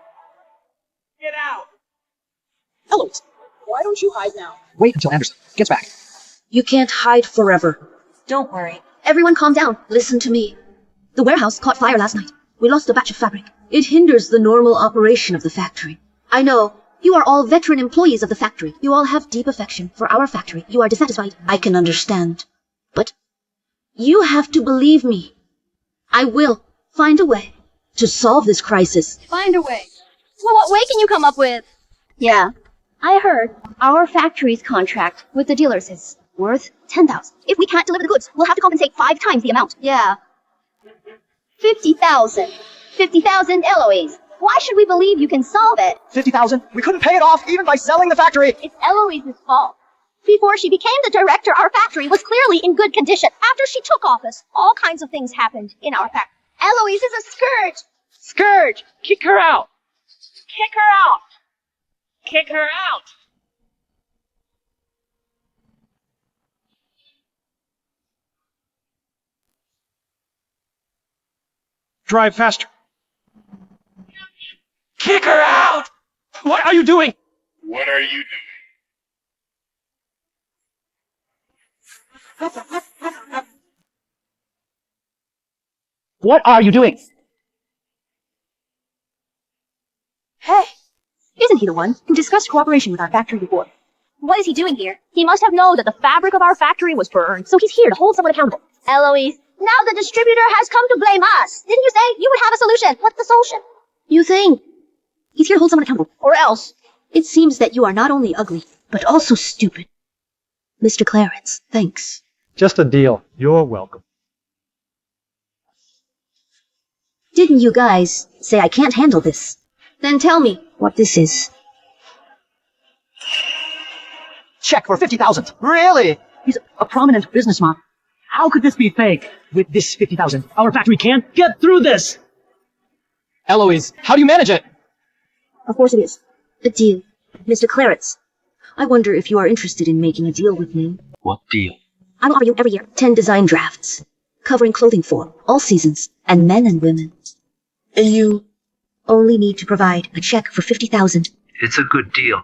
Get out! Eloise, why don't you hide now? Wait until Anderson gets back. You can't hide forever. Don't worry. Everyone calm down. Listen to me. The warehouse caught fire last night. We lost a batch of fabric. It hinders the normal operation of the factory. I know. You are all veteran employees of the factory. You all have deep affection for our factory. You are dissatisfied. I can understand. But you have to believe me. I will find a way to solve this crisis. Find a way. Well, what way can you come up with? Yeah, I heard our factory's contract with the dealers is worth 10,000. If we can't deliver the goods, we'll have to compensate 5 times the amount. Yeah. 50,000. 50,000, Eloise. Why should we believe you can solve it? 50,000? We couldn't pay it off even by selling the factory. It's Eloise's fault. Before she became the director, our factory was clearly in good condition. After she took office, all kinds of things happened in our factory. Eloise is a scourge. Scourge! Kick her out! Kick her out! Kick her out! Drive faster. Kick her out! What are you doing? What are you doing? What are you doing? Hey, isn't he the one who discussed cooperation with our factory before? What is he doing here? He must have known that the fabric of our factory was burned, so he's here to hold someone accountable. Eloise, now the distributor has come to blame us. Didn't you say you would have a solution? What's the solution? You think? He's here to hold someone accountable. Or else. It seems that you are not only ugly, but also stupid. Mr. Clarence, thanks. Just a deal. You're welcome. Didn't you guys say I can't handle this? Then tell me what this is. Check for 50,000. Really? He's a prominent businessman. How could this be fake? With this 50,000, our factory can't get through this! Eloise, how do you manage it? Of course it is. A deal. Mr. Clarence, I wonder if you are interested in making a deal with me. What deal? I will offer you every year 10 design drafts, covering clothing for all seasons, and men and women. And you only need to provide a check for 50,000. It's a good deal.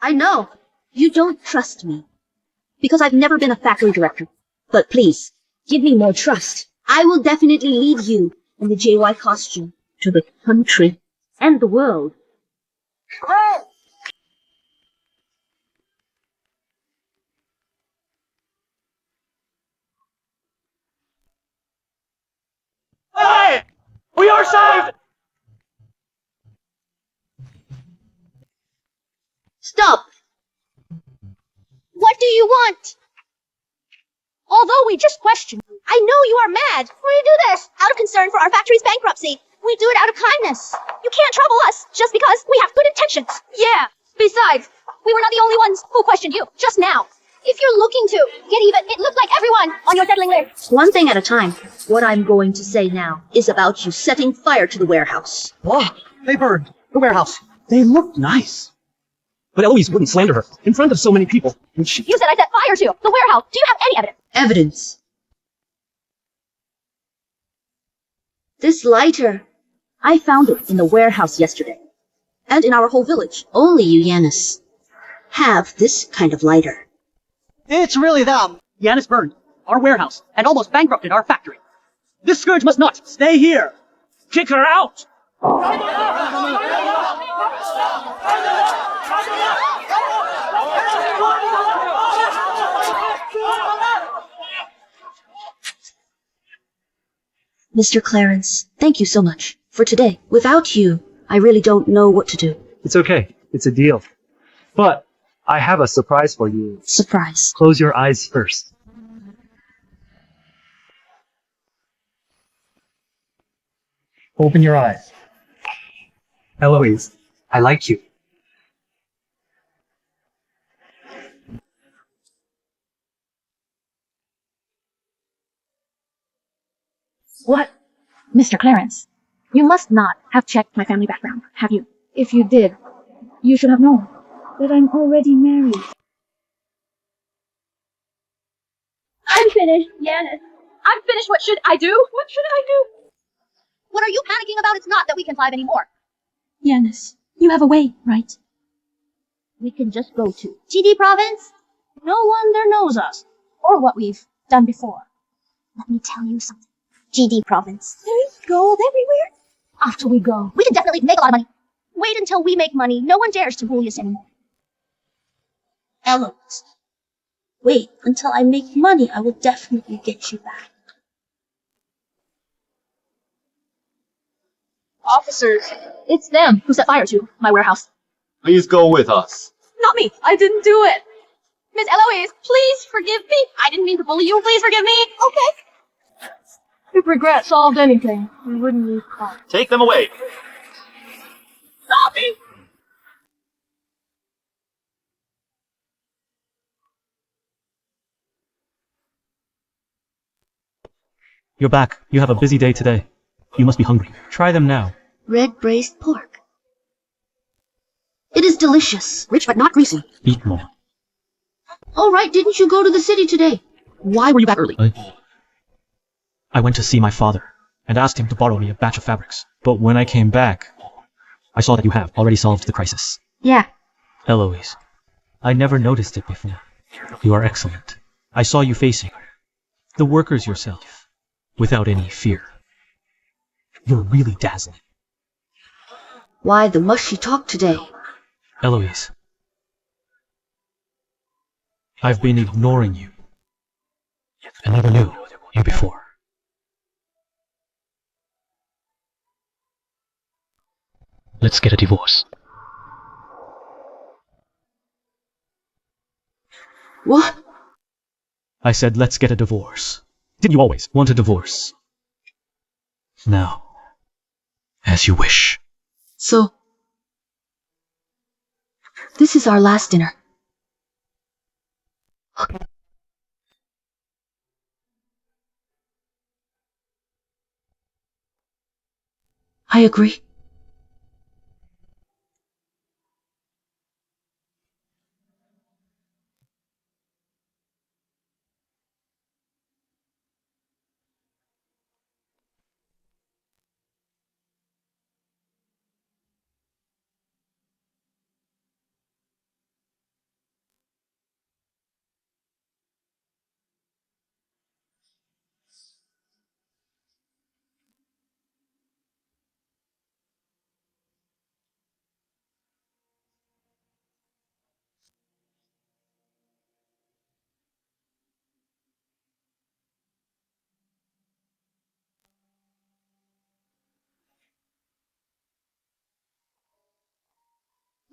I know. You don't trust me. Because I've never been a factory director. But please, give me more trust. I will definitely lead you in the JY costume to the country and the world. Hey! We are saved! Stop! What do you want? Although we just questioned you, I know you are mad. We do this out of concern for our factory's bankruptcy. We do it out of kindness. You can't trouble us just because we have good intentions. Yeah. Besides, we were not the only ones who questioned you just now. If you're looking to get even, it looked like everyone on your settling list. One thing at a time. What I'm going to say now is about you setting fire to the warehouse. Whoa, they burned the warehouse. They looked nice. But Eloise wouldn't slander her in front of so many people. And she... You said I set fire to the warehouse. Do you have any evidence? Evidence. This lighter. I found it in the warehouse yesterday. And in our whole village. Only you, Yanis, have this kind of lighter. It's really them. Yanis burned our warehouse and almost bankrupted our factory. This scourge must not stay here. Kick her out! Mr. Clarence, thank you so much for today. Without you, I really don't know what to do. It's okay. It's a deal. But I have a surprise for you. Surprise. Close your eyes first. Open your eyes. Eloise, I like you. What? Mr. Clarence, you must not have checked my family background, have you? If you did, you should have known that I'm already married. I'm finished, Yanis. I'm finished. What should I do? What should I do? What are you panicking about? It's not that we can thrive anymore. Yanis, you have a way, right? We can just go to GD province. No one there knows us or what we've done before. Let me tell you something. GD province. There's gold everywhere. After we go, we can definitely make a lot of money. Wait until we make money. No one dares to bully us anymore. Eloise, wait until I make money. I will definitely get you back. Officers, it's them who set fire to my warehouse. Please go with us. Not me. I didn't do it. Miss Eloise, please forgive me. I didn't mean to bully you. Please forgive me. Okay. If regret solved anything, we wouldn't need crime. Take them away. Stop me! You're back. You have a busy day today. You must be hungry. Try them now. Red braised pork. It is delicious, rich but not greasy. Eat more. All right, didn't you go to the city today? Why were you back early? I went to see my father and asked him to borrow me a batch of fabrics. But when I came back, I saw that you have already solved the crisis. Yeah. Eloise, I never noticed it before. You are excellent. I saw you facing the workers yourself, without any fear. You're really dazzling. Why the must she talk today? Eloise, I've been ignoring you. I never knew you before. Let's get a divorce. What? I said let's get a divorce. Didn't you always want a divorce? Now, as you wish. So, this is our last dinner. I agree.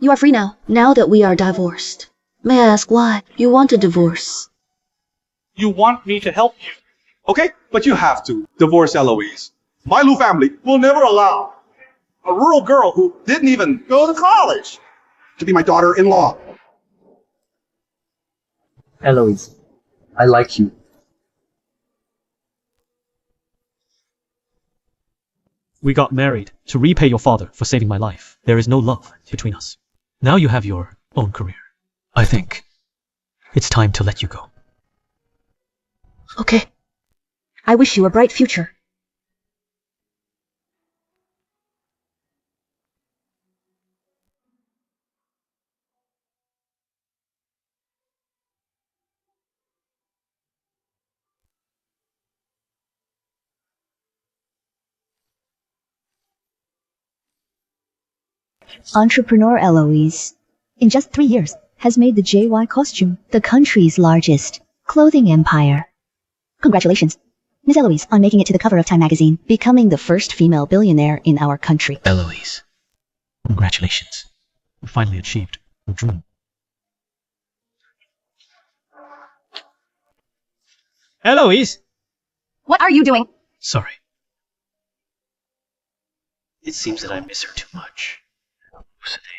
You are free now that we are divorced. May I ask why you want a divorce? You want me to help you. Okay, but you have to divorce Eloise. My Lu family will never allow a rural girl who didn't even go to college to be my daughter-in-law. Eloise, I like you. We got married to repay your father for saving my life. There is no love between us. Now you have your own career. I think it's time to let you go. Okay. I wish you a bright future. Entrepreneur Eloise, in just 3 years, has made the JY costume the country's largest clothing empire. Congratulations, Ms. Eloise, on making it to the cover of Time magazine, becoming the first female billionaire in our country. Eloise, congratulations. You finally achieved your dream. Eloise! What are you doing? Sorry. It seems that I miss her too much. Hallucinating.